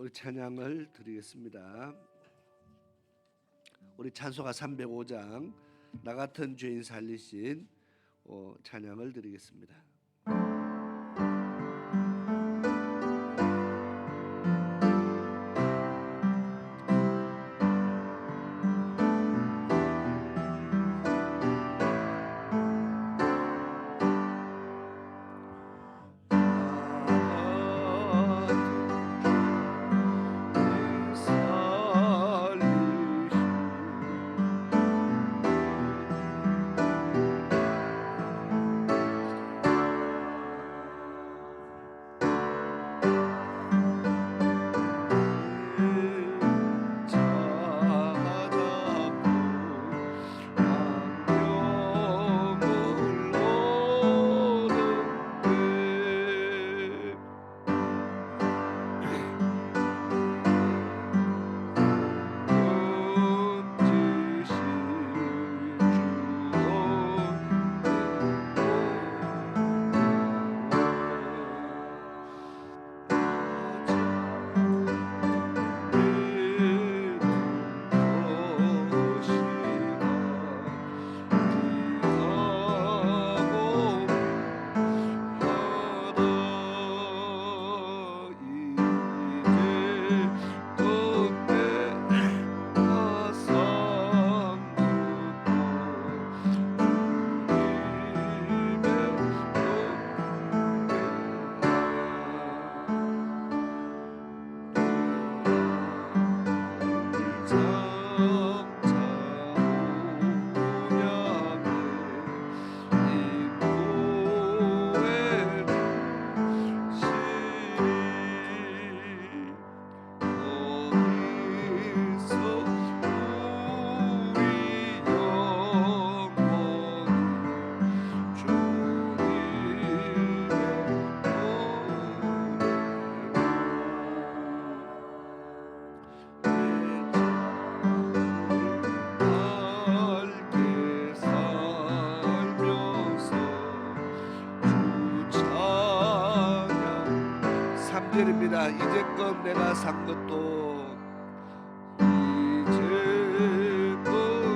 우리 찬양을 드리겠습니다. 우리 찬송가 305장 나 같은 죄인 살리신 찬양을 드리겠습니다. 이제껏 내가 산 것도 이제껏 내가 산 것도 주님의 너를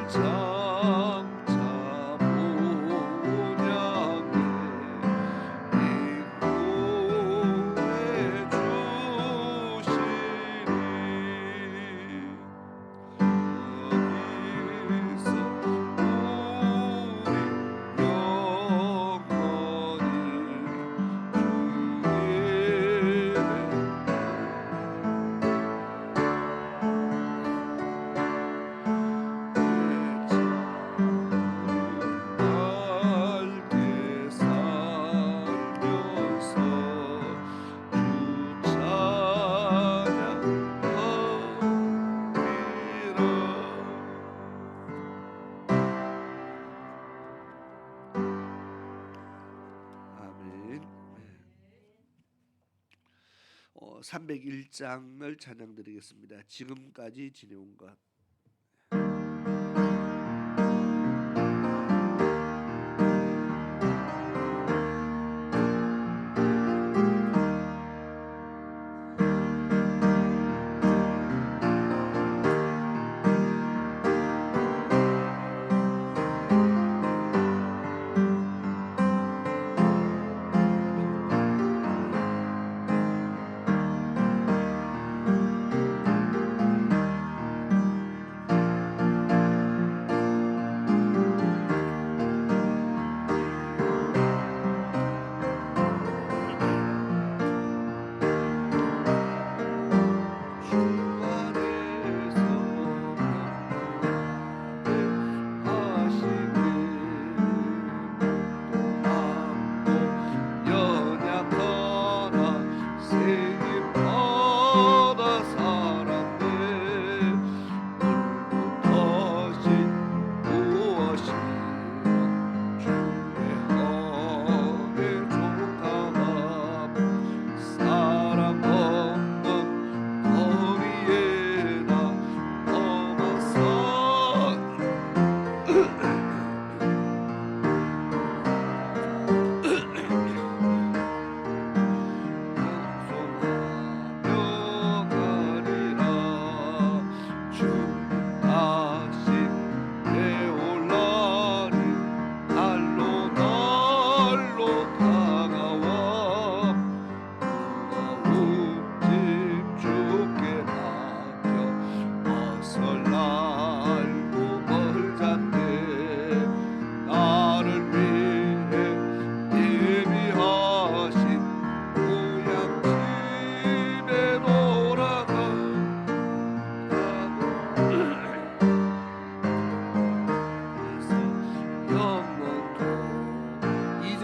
장차 본향에 아멘. 301장을 찬양드리겠습니다. 지금까지 지내온 것.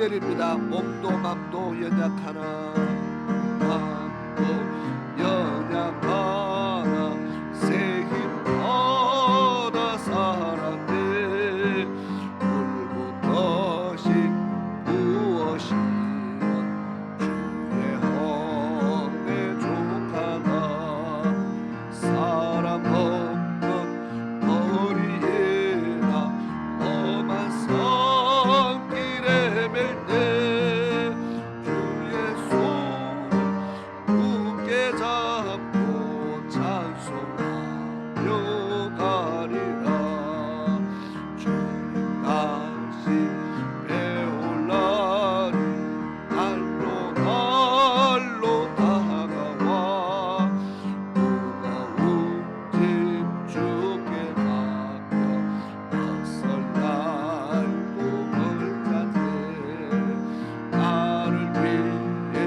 2절입니다. 몸도 맘도 연약하나 맘도 연약하나 새 힘 얻어 살았네. 불붙 것이 무엇이면 주의 헌에 족하다. 사람 없는 거리에나 험한 성길에 맬 때 주의 손을 굳게 잡고 찬송하며 가리라. 주님 다시 배올라니 날로 날로 다가와. 무거운 짐 주께 맡겨 낯설 날고 멀자세. 나를 위해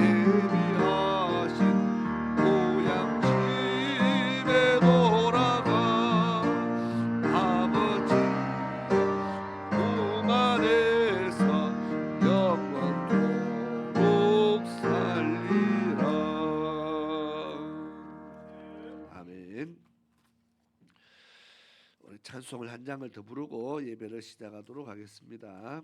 예비하신 고향 집에 돌아가. 아버지 품 안에서 영원토록 살리라. 아멘. 우리 찬송을 한 장을 더 부르고 예배를 시작하도록 하겠습니다.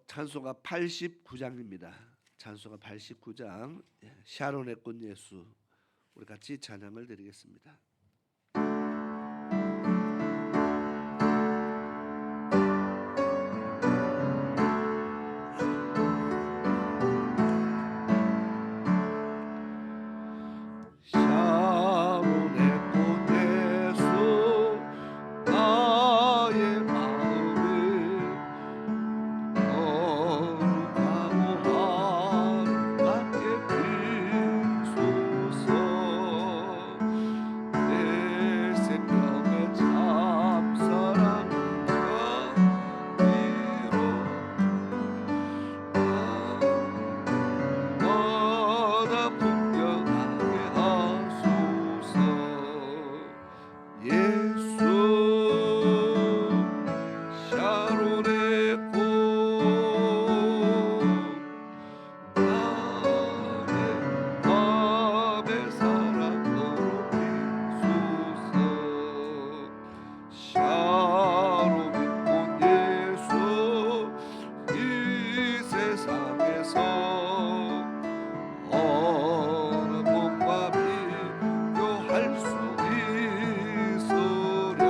찬송가 89장입니다. 찬송가 89장 샤론의 꽃 예수. 우리 같이 찬양을 드리겠습니다. 샤론의 꽃 예수 나의 마음에 거룩하고 아름답게 비소서. 내 생명의 참사랑 경이로 너다 풍경하게 하소서. 예수 샤론의 꽃 나의 맘의 사랑으로 비소서. 샤론의 꽃 예수 이 세상에서 어느 꽃과 비교할 수 있으랴.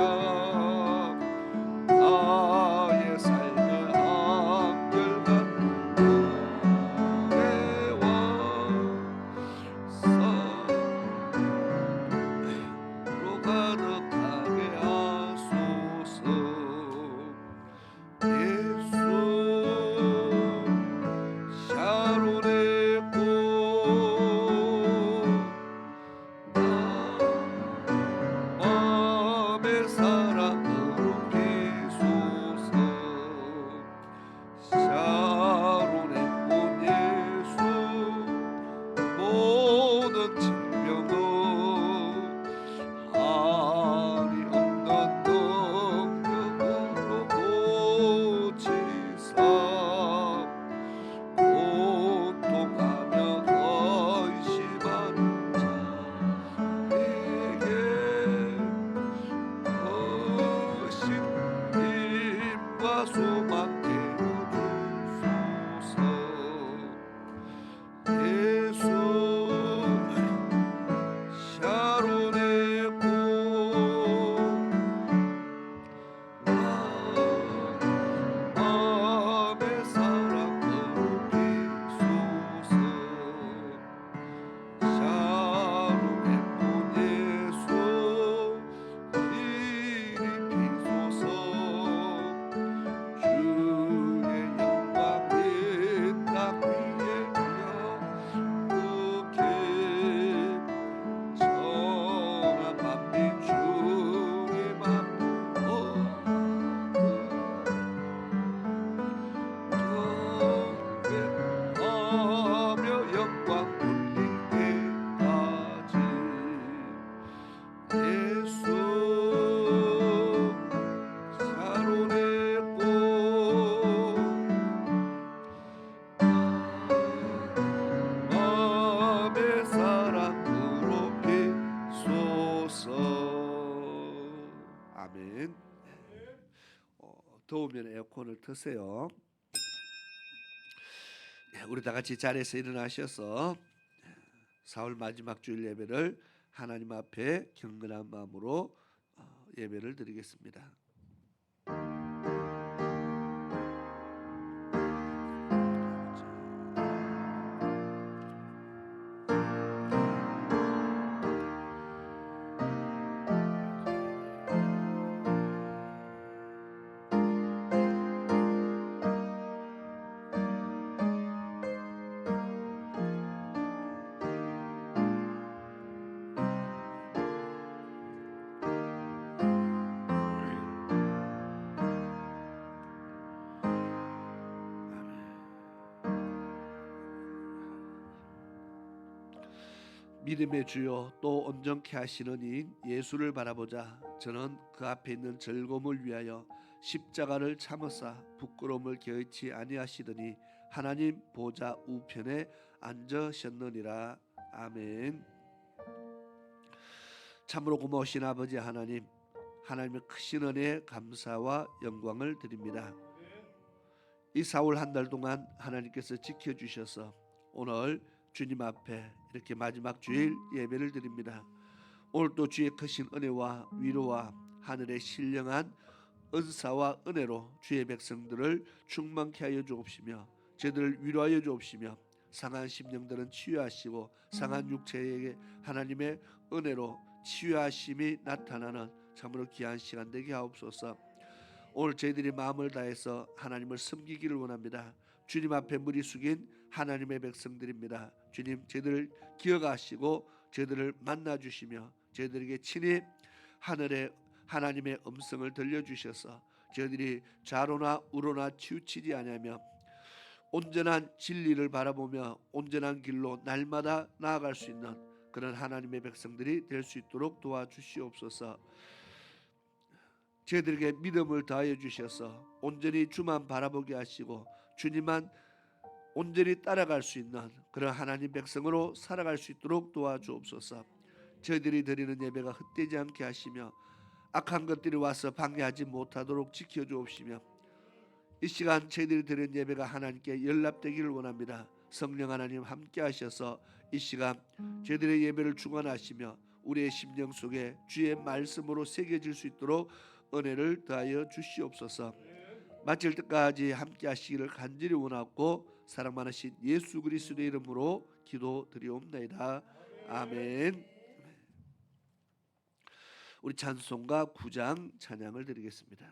나의 삶의 한결같은 노래와 로 가득하게 하소서. 예수 샤론의 꽃 맘의 사랑으로 비소서. 샤론의 꽃 예수 모든 질병은 한이 없는 능력으로 고치사. 고통하며 헌신한 자에게 크신 힘과 소망 내어주소서. 예수 샤론의 꽃 마음의 사랑으로 비소서. 샤론의 꽃 예수 이리 비소서. 주의 더우면 에어컨을 트세요. 우리 다 같이 자리에서 일어나셔서 사흘 마지막 주일 예배를 하나님 앞에 경건한 마음으로 예배를 드리겠습니다. 믿음의 주요 또 온전케 하시는 이 예수를 바라보자. 저는 그 앞에 있는 즐거움을 위하여 십자가를 참으사 부끄러움을 개의치 아니하시더니 하나님 보좌 우편에 앉으셨느니라. 아멘. 참으로 고마우신 아버지 하나님, 하나님의 크신 은혜에 감사와 영광을 드립니다. 이 4월 한 달 동안 하나님께서 지켜주셔서 오늘 주님 앞에 이렇게 마지막 주일 예배를 드립니다. 오늘도 주의 크신 은혜와 위로와 하늘의 신령한 은사와 은혜로 주의 백성들을 충만케 하여 주옵시며 저들을 위로하여 주옵시며 상한 심령들은 치유하시고 상한 육체에게 하나님의 은혜로 치유하심이 나타나는 참으로 귀한 시간 되게 하옵소서. 오늘 저희들이 마음을 다해서 하나님을 섬기기를 원합니다. 주님 앞에 무리 숙인 하나님의 백성들입니다. 주님, 저희들을 기억하시고 저희들을 만나주시며 저희들에게 친히 하늘의 하나님의 음성을 들려주셔서 저희들이 좌로나 우로나 치우치지 아니하며 온전한 진리를 바라보며 온전한 길로 날마다 나아갈 수 있는 그런 하나님의 백성들이 될 수 있도록 도와주시옵소서. 저희들에게 믿음을 더하여 주셔서 온전히 주만 바라보게 하시고 주님만 온전히 따라갈 수 있는 그런 하나님 백성으로 살아갈 수 있도록 도와주옵소서. 저희들이 드리는 예배가 헛되지 않게 하시며 악한 것들이 와서 방해하지 못하도록 지켜주옵시며 이 시간 저희들이 드리는 예배가 하나님께 연락되기를 원합니다. 성령 하나님 함께 하셔서 이 시간 저희들의 예배를 주관하시며 우리의 심령 속에 주의 말씀으로 새겨질 수 있도록 은혜를 더하여 주시옵소서. 마칠 때까지 함께 하시기를 간절히 원하고 사랑 많으신 예수 그리스도의 이름으로 기도드리옵나이다. 아멘. 우리 찬송가 9장 찬양을 드리겠습니다.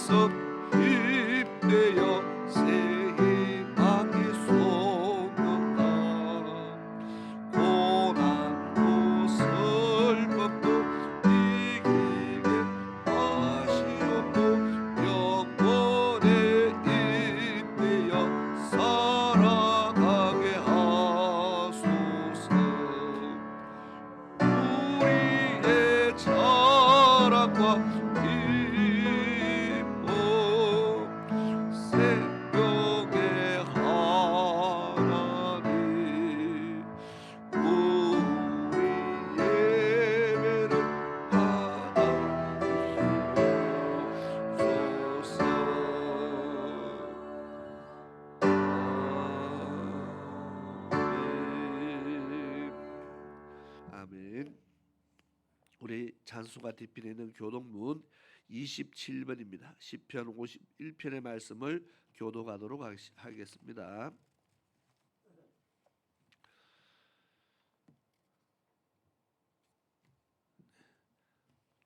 위에서 힘내어 새 희망이 솟는다. 고난도 슬픔도 이기게 하시옵고 영원에 힘내어 살아가게 하소서. 우리의 자랑과 기쁨 생명의 하나님 우리 예배를 받아주시옵소서. 아멘. 우리 찬송가 뒷편에는 교독문 27번입니다. 시편 51편의 말씀을 교독하도록 하겠습니다.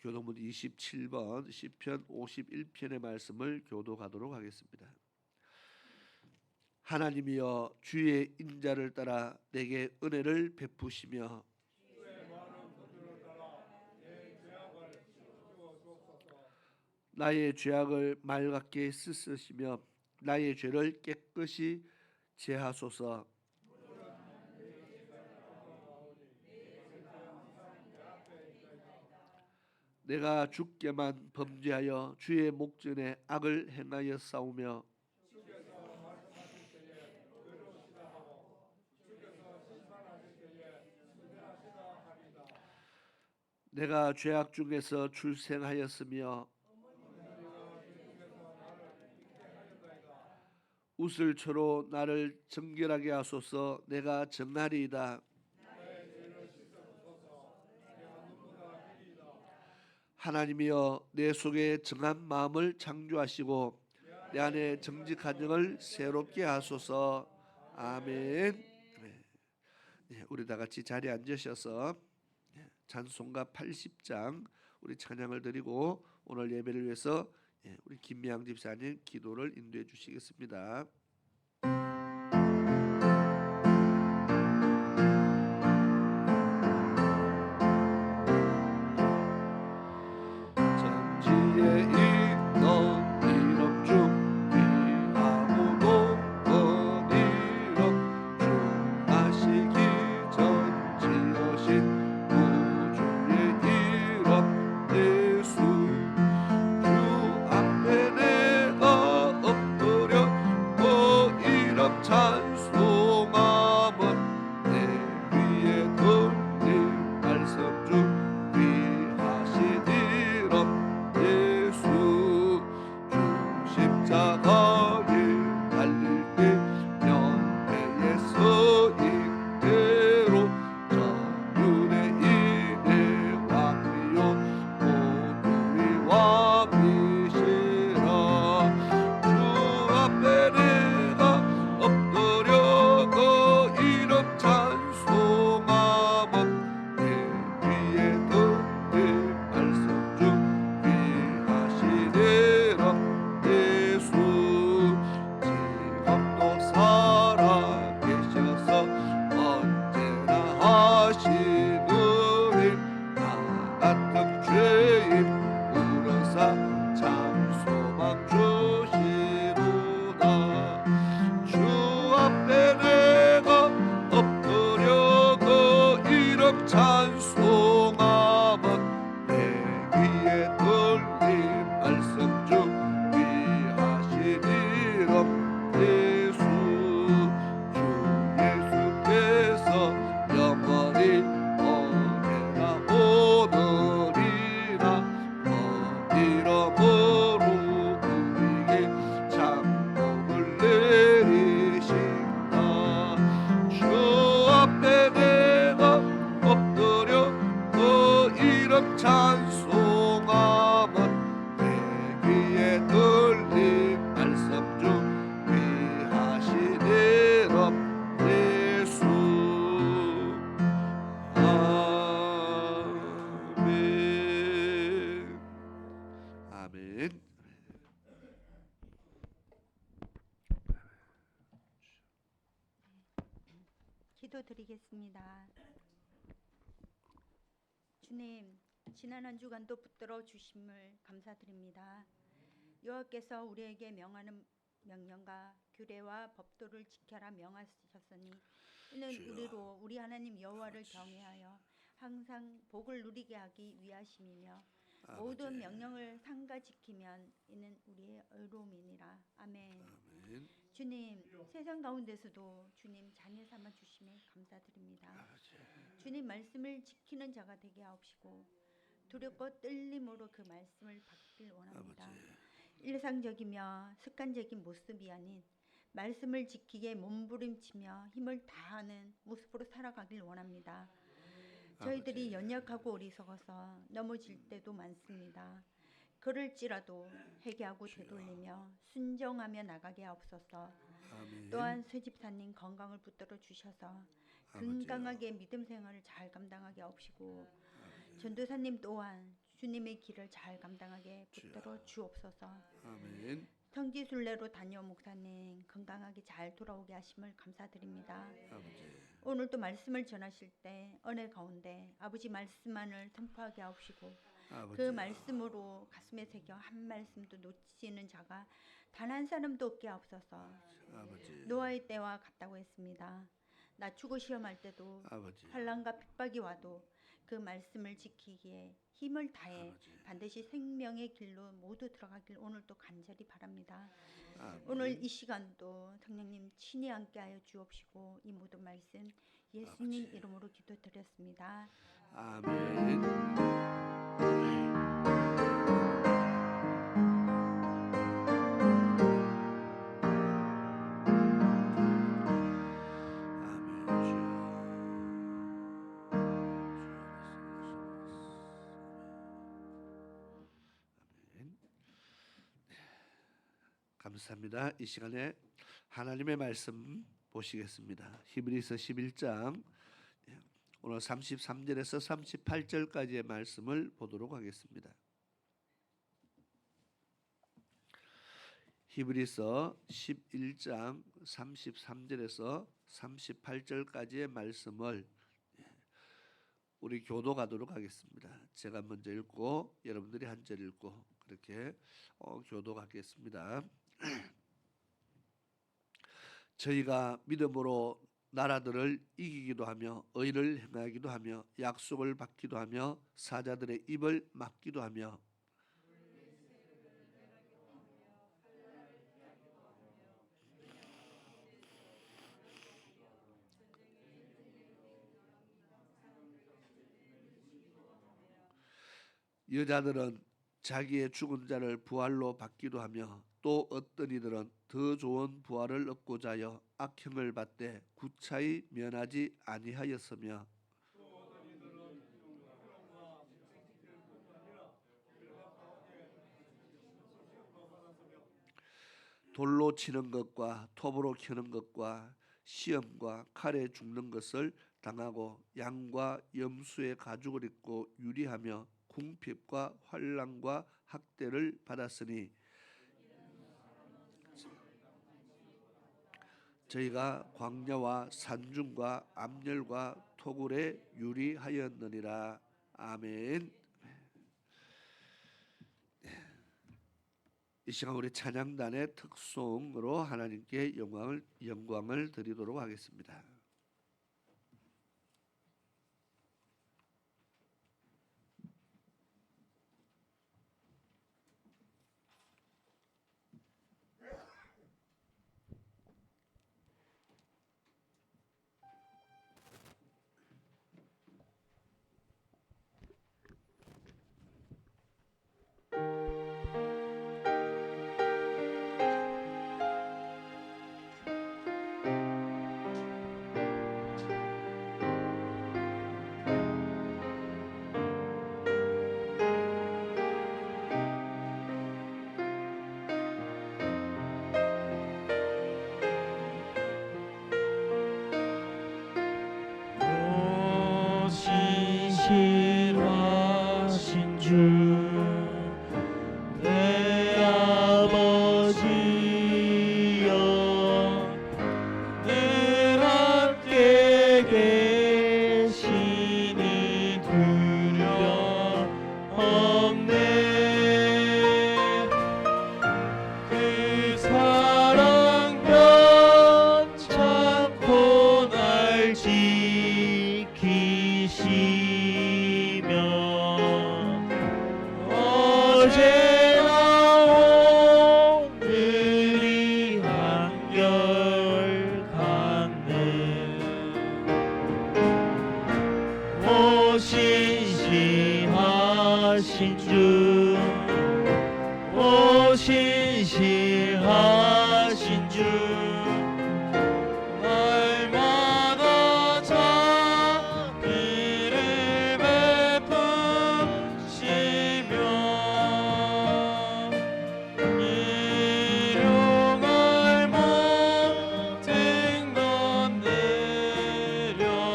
교독문 27번 시편 51편의 말씀을 교독하도록 하겠습니다. 하나님이여 주의 인자를 따라 내게 은혜를 베푸시며 나의 죄악을 맑게 씻으시며 나의 죄를 깨끗이 제하소서. 내가 주께만 범죄하여 주의 목전에 악을 행하여 싸우며 내가 죄악 중에서 출생하였으며 웃을초로 나를 정결하게 하소서. 내가 정하리이다. 하나님이여 내 속에 정한 마음을 창조하시고 내 안에 정직한 영을 새롭게 하소서. 아멘. 네, 우리 다 같이 자리에 앉으셔서 찬송가 80장 우리 찬양을 드리고 오늘 예배를 위해서 우리 김미양 집사님 기도를 인도해 주시겠습니다. 전지에 있던 이름 준비하고 높은 이름 주 나시기 전 지으신 우주의 이름 예수 주 앞에 내가 엎드려 그 이름 찬송함은 내 위에 들린 말씀 준비하신 이름 예수 주 십자가에 달릴 때 명예의 서인대로 전유대인의 왕이요 모두의 왕이시라. 주 앞에 내가 엎드려 그 이름 찬송함은 내 위에 들린 말씀 준비하신 이름 예수 지금도 살아계셔서 언제나 하시는 일 나 같은 죄인 울어서 참 소망 주시도다. 주 앞에 내가 엎드려 그 이름 찬송함은 내 귀에 들린 말씀 준비하신 이름 예수 주 예수께서 영원히 언제나 오늘이나 이름으로 우리에게 참복을 내리신다. 주 앞에 내가 엎드려 그 이름 찬송함은 내 귀에 들린 말씀 준비하신 이름 예수. 아멘. 아멘. 기도드리겠습니다. 주님, 지난 한 주간도 붙들어 주심을 감사드립니다. 여호와께서 우리에게 명하는 명령과 규례와 법도를 지켜라 명하셨으니 이는 주여. 우리로 우리 하나님 여호와를 경외하여 항상 복을 누리게 하기 위하심이며 모든 명령을 삼가 지키면 이는 우리의 의로움이니라. 아멘. 아멘. 주님, 세상 가운데서도 주님 자녀 삼아 주심에 감사드립니다. 아버지. 주님 말씀을 지키는 자가 되게 하옵시고 두렵고 떨림으로 그 말씀을 받길 원합니다. 아버지. 일상적이며 습관적인 모습이 아닌 말씀을 지키기에 몸부림치며 힘을 다하는 모습으로 살아가길 원합니다. 저희들이 연약하고 어리석어서 넘어질 때도 많습니다. 그럴지라도 회개하고 되돌리며 순종하며 나가게 하옵소서. 아멘. 또한 쇠집사님 건강을 붙들어 주셔서 건강하게 믿음 생활을 잘 감당하게 하옵시고 전도사님 또한 주님의 길을 잘 감당하게 붙들어 주옵소서. 아멘. 성지순례로 다녀온 목사님 건강하게 잘 돌아오게 하심을 감사드립니다. 아버지. 오늘도 말씀을 전하실 때 은혜 가운데 아버지 말씀만을 선포하게 하옵시고 아버지. 그 말씀으로 가슴에 새겨 한 말씀도 놓치는 자가 단 한 사람도 없게 하옵소서. 아버지. 노아의 때와 같다고 했습니다. 낮추고 시험할 때도 아버지. 환난과 핍박이 와도 그 말씀을 지키기에 힘을 다해 아버지. 반드시 생명의 길로 모두 들어가길 오늘도 간절히 바랍니다. 아멘. 오늘 이 시간도 성령님 친히 함께하여 주옵시고 이 모든 말씀 예수님 아버지. 이름으로 기도드렸습니다. 아멘. 감사합니다. 이 시간에 하나님의 말씀 보시겠습니다. 히브리서 11장 오늘 33절에서 38절까지의 말씀을 보도록 하겠습니다. 히브리서 11장 33절에서 38절까지의 말씀을 우리 교도가도록 하겠습니다. 제가 먼저 읽고 여러분들이 한 절 읽고 그렇게 교도하겠습니다. 저희가 믿음으로 나라들을 이기기도 하며 의를 행하기도 하며 약속을 받기도 하며 사자들의 입을 막기도 하며 여자들은 자기의 죽은 자를 부활로 받기도 하며 또 어떤 이들은 더 좋은 부활을 얻고자 하여 악행을 받되 구차히 면하지 아니하였으며 돌로 치는 것과 톱으로 켜는 것과 시험과 칼에 죽는 것을 당하고 양과 염소의 가죽을 입고 유리하며 궁핍과 환난과 학대를 받았으니 저희가 광야와 산중과 암열과 토굴에 유리하였느니라. 아멘. 이 시간 우리 찬양단의 특송으로 하나님께 영광을 드리도록 하겠습니다. 신실하신 주 내 아버지여 늘 함께 어제나 오늘이 한결 같네. 오 신실하신 주, 오 신실하신 주, 날마다 자비를 베푸시며 일용할 모든 것 내려주시니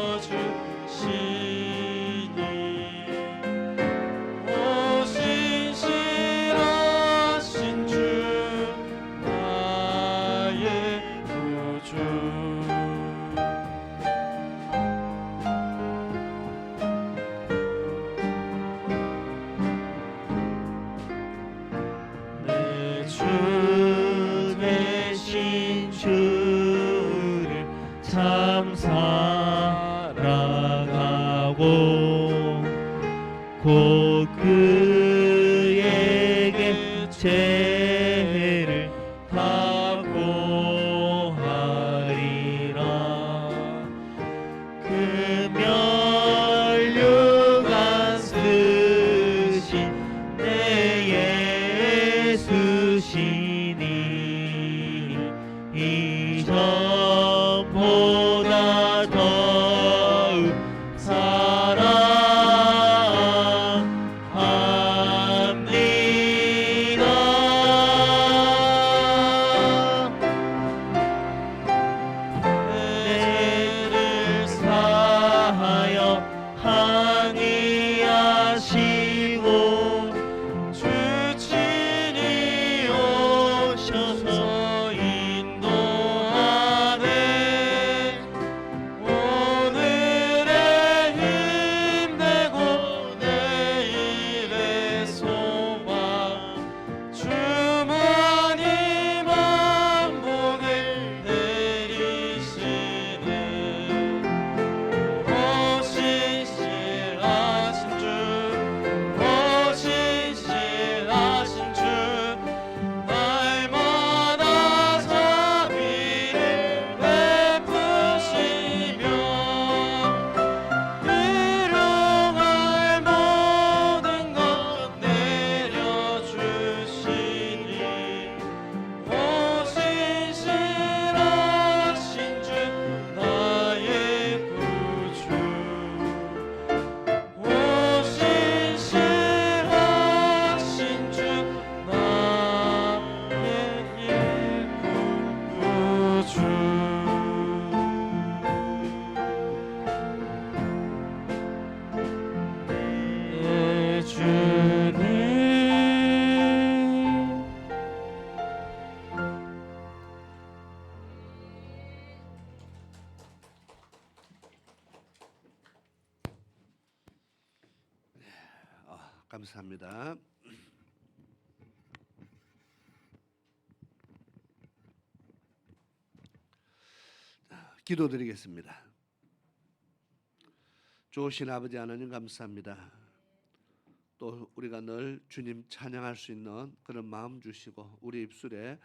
오 신실하신 주, 나의 구주. 내 주 대신 주를 참 사랑하고 곧 그에게 죄를 다 고하리라. 그 면류관 쓰신 내 예수시니 이전보다 더욱 사랑합니다. 내를 사하여 항의하시고 주 친히 오셔서 인도하네. 오늘의 힘내고 내일의 소망 주만이 만복을 내리시네. 오 신실하신 주, 오 신실하신 주, 날마다 자비를 베푸시며 일용할 모든 것 내려주시니 오 신실하신 주, 나의 구주. 오 신실하신 주, 나의 구주. 내 주님. 감사합니다. 기도드리겠습니다. 좋으신 아버지 하나님 감사합니다. 또 우리가 늘 주님 찬양할 수 있는 그런 마음 주시고 우리 입술에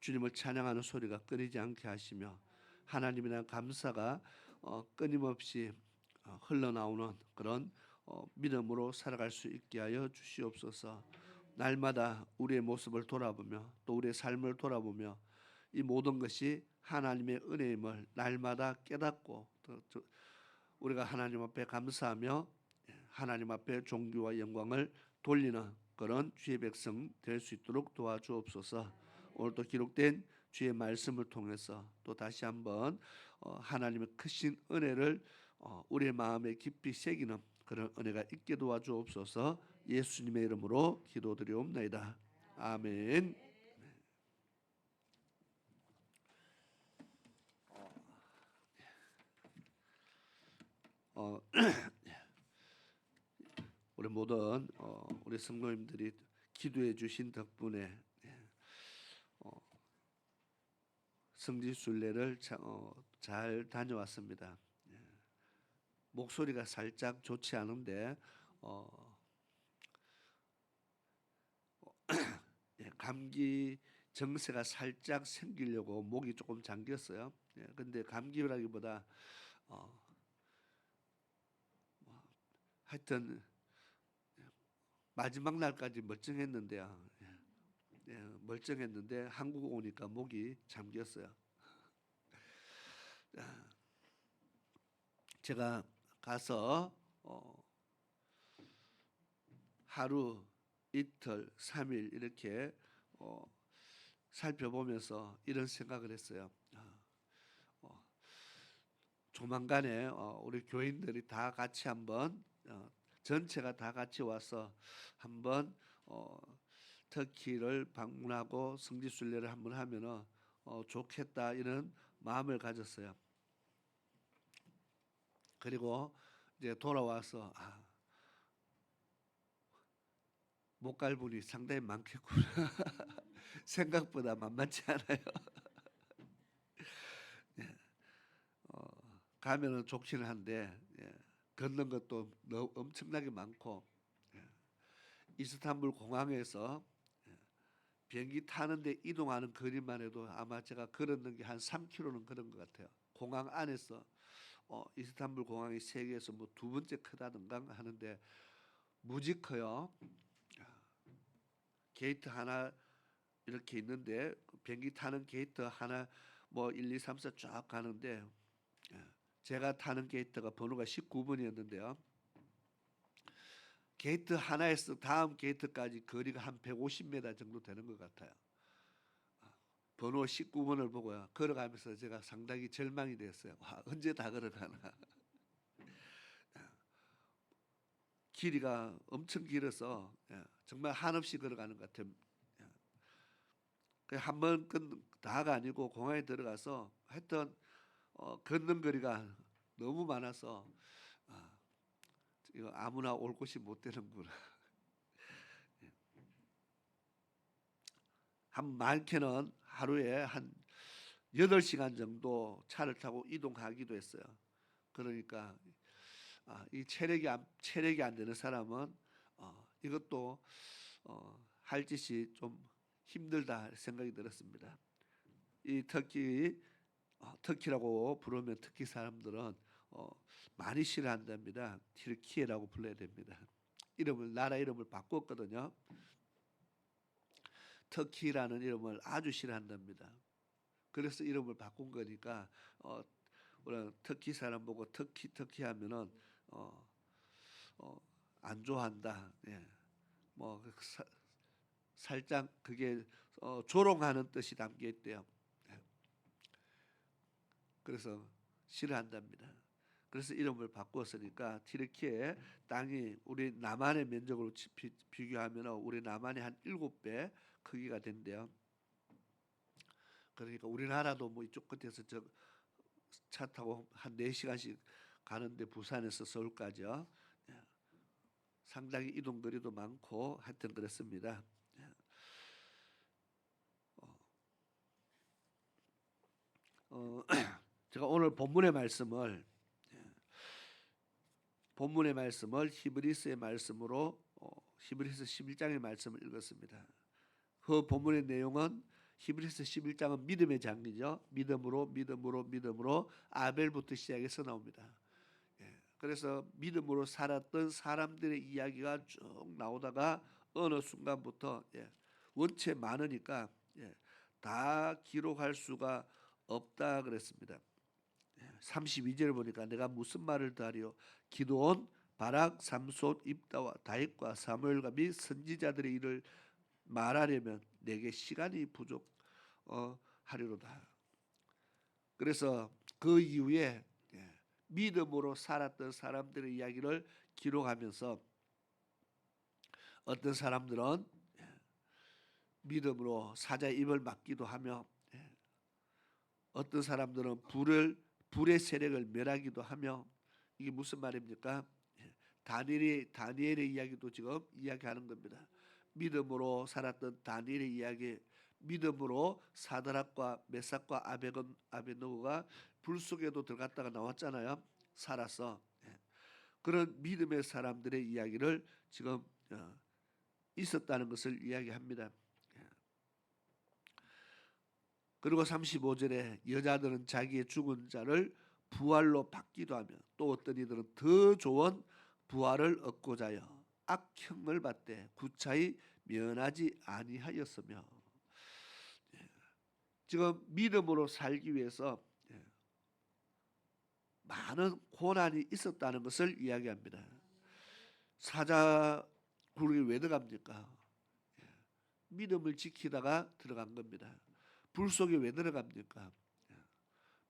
주님을 찬양하는 소리가 끊이지 않게 하시며 하나님에 대한 감사가 끊임없이 흘러나오는 그런 믿음으로 살아갈 수 있게 하여 주시옵소서. 날마다 우리의 모습을 돌아보며 또 우리의 삶을 돌아보며 이 모든 것이 하나님의 은혜임을 날마다 깨닫고 우리가 하나님 앞에 감사하며 하나님 앞에 존귀와 영광을 돌리는 그런 주의 백성 될 수 있도록 도와주옵소서. 오늘도 기록된 주의 말씀을 통해서 또 다시 한번 하나님의 크신 은혜를 우리의 마음에 깊이 새기는 그런 은혜가 있게 도와주옵소서. 예수님의 이름으로 기도드리옵나이다. 아멘. 우리 모든 우리 성도님들이 기도해 주신 덕분에 성지순례를 잘 다녀왔습니다. 목소리가 살짝 좋지 않은데 감기 증세가 살짝 생기려고 목이 조금 잠겼어요. 예, 근데 감기라기보다 하여튼 마지막 날까지 멀쩡했는데요. 예, 멀쩡했는데 한국 오니까 목이 잠겼어요. 제가 가서 하루, 이틀, 3일 이렇게 살펴보면서 이런 생각을 했어요. 조만간에 우리 교인들이 다 같이 한번 전체가 다 같이 와서 한번 터키를 방문하고 성지순례를 한번 하면은 좋겠다 이런 마음을 가졌어요. 그리고 이제 돌아와서 못 갈 분이 상당히 많겠구나. 생각보다 만만치 않아요. 예, 가면은 좋기는 한데 걷는 것도 너무 엄청나게 많고 이스탄불 공항에서 비행기 타는데 이동하는 거리만 해도 아마 제가 걸었는 게 한 3km는 걸은 것 같아요. 공항 안에서 이스탄불 공항이 세계에서 뭐 두 번째 크다든가 하는데 무지 커요. 게이트 하나 이렇게 있는데 비행기 타는 게이트 하나 뭐 1, 2, 3, 4 쫙 가는데 제가 타는 게이트가 번호가 19번이었는데요. 게이트 하나에서 다음 게이트까지 거리가 한 150m 정도 되는 것 같아요. 번호 19번을 보고요. 걸어가면서 제가 상당히 절망이 됐어요. 와, 언제 다 걸어가나. 길이가 엄청 길어서 정말 한없이 걸어가는 것 같아요. 한번 다가 아니고 공항에 들어가서 하여튼 걷는 거리가 너무 많아서 이거 아무나 올 곳이 못 되는구나. 한 많게는 하루에 한 8시간 정도 차를 타고 이동하기도 했어요. 그러니까 이 체력이 안 되는 사람은 이것도 할 짓이 좀 힘들다 생각이 들었습니다. 이 터키라고 부르면 터키 사람들은 많이 싫어한답니다. 튀르키예라고 불러야 됩니다. 나라 이름을 바꿨거든요. 터키라는 이름을 아주 싫어한답니다. 그래서 이름을 바꾼 거니까 우리 터키 사람 보고 터키 하면은 안 좋아한다. 예. 뭐 살짝 그게 조롱하는 뜻이 담겨 있대요. 예. 그래서 싫어한답니다. 그래서 이름을 바꿨으니까 튀르키예 땅이 우리 남한의 면적으로 비교하면 우리 남한의 한 7배 크기가 된대요. 그러니까 우리나라도 뭐 이쪽 끝에서 차 타고 한 4시간씩 가는데 부산에서 서울까지요. 상당히 이동 거리도 많고 하여튼 그렇습니다. 제가 오늘 본문의 말씀을 히브리서의 말씀으로 히브리서 11장의 말씀을 읽었습니다. 그 본문의 내용은 히브리서 11장은 믿음의 장이죠. 믿음으로 아벨부터 시작해서 나옵니다. 그래서 믿음으로 살았던 사람들의 이야기가 쭉 나오다가 어느 순간부터 원체 많으니까 다 기록할 수가 없다 그랬습니다. 32절을 보니까 내가 무슨 말을 더하리요 기드온, 바락, 삼손, 입다와 다윗과 사무엘과 및 선지자들의 일을 말하려면 내게 시간이 부족하리로다. 그래서 그 이후에 믿음으로 살았던 사람들의 이야기를 기록하면서 어떤 사람들은 믿음으로 사자의 입을 막기도 하며 어떤 사람들은 불의 세력을 멸하기도 하며 이게 무슨 말입니까? 다니엘의 이야기도 지금 이야기하는 겁니다. 믿음으로 살았던 다니엘의 이야기, 믿음으로 사드락과 메삭과 아베노고가 불 속에도 들어갔다가 나왔잖아요. 살아서 그런 믿음의 사람들의 이야기를 지금 있었다는 것을 이야기합니다. 그리고 35절에 여자들은 자기의 죽은 자를 부활로 받기도 하며 또 어떤 이들은 더 좋은 부활을 얻고자 하여 악형을 받되 구차히 면하지 아니하였으며, 지금 믿음으로 살기 위해서 많은 고난이 있었다는 것을 이야기합니다. 사자 굴에 왜 들어갑니까? 믿음을 지키다가 들어간 겁니다. 불 속에 왜 들어갑니까?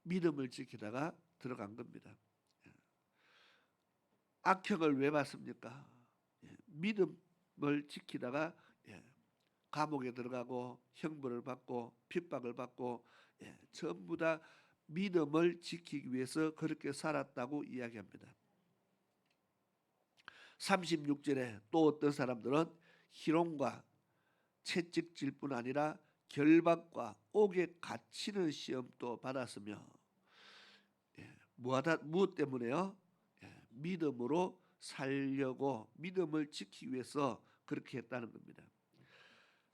믿음을 지키다가 들어간 겁니다. 악형을 왜 받습니까? 믿음을 지키다가 감옥에 들어가고 형벌을 받고 핍박을 받고 전부 다 믿음을 지키기 위해서 그렇게 살았다고 이야기합니다. 36절에 또 어떤 사람들은 희롱과 채찍질뿐 아니라 결박과 옥에 갇히는 시험도 받았으며, 무엇 때문에요? 믿음으로 살려고, 믿음을 지키기 위해서 그렇게 했다는 겁니다.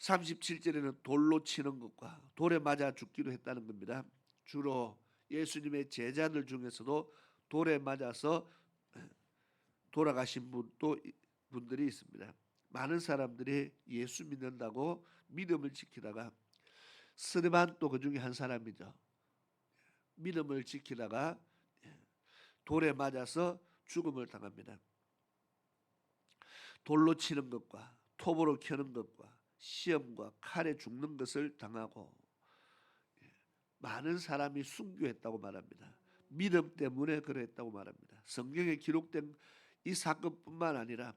37절에는 돌로 치는 것과 돌에 맞아 죽기도 했다는 겁니다. 주로 예수님의 제자들 중에서도 돌에 맞아서 돌아가신 분들이 있습니다. 많은 사람들이 예수 믿는다고 믿음을 지키다가, 스데반도 그 중에 한 사람이죠. 믿음을 지키다가 돌에 맞아서 죽음을 당합니다. 돌로 치는 것과 톱으로 켜는 것과 시험과 칼에 죽는 것을 당하고, 많은 사람이 순교했다고 말합니다. 믿음 때문에 그랬다고 말합니다. 성경에 기록된 이 사건뿐만 아니라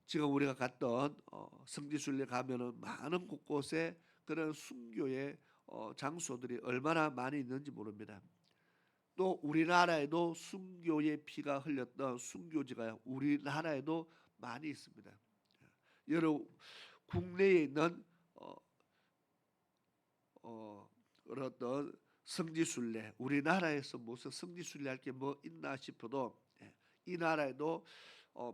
지금 우리가 갔던 성지순례 가면은 많은 곳곳에 그런 순교의 장소들이 얼마나 많이 있는지 모릅니다. 또 우리나라에도 순교의 피가 흘렸던 순교지가 우리나라에도 많이 있습니다. 여러 국내에 있는 어떤 성지순례, 우리나라에서 무슨 성지순례 할 게 뭐 있나 싶어도 이 나라에도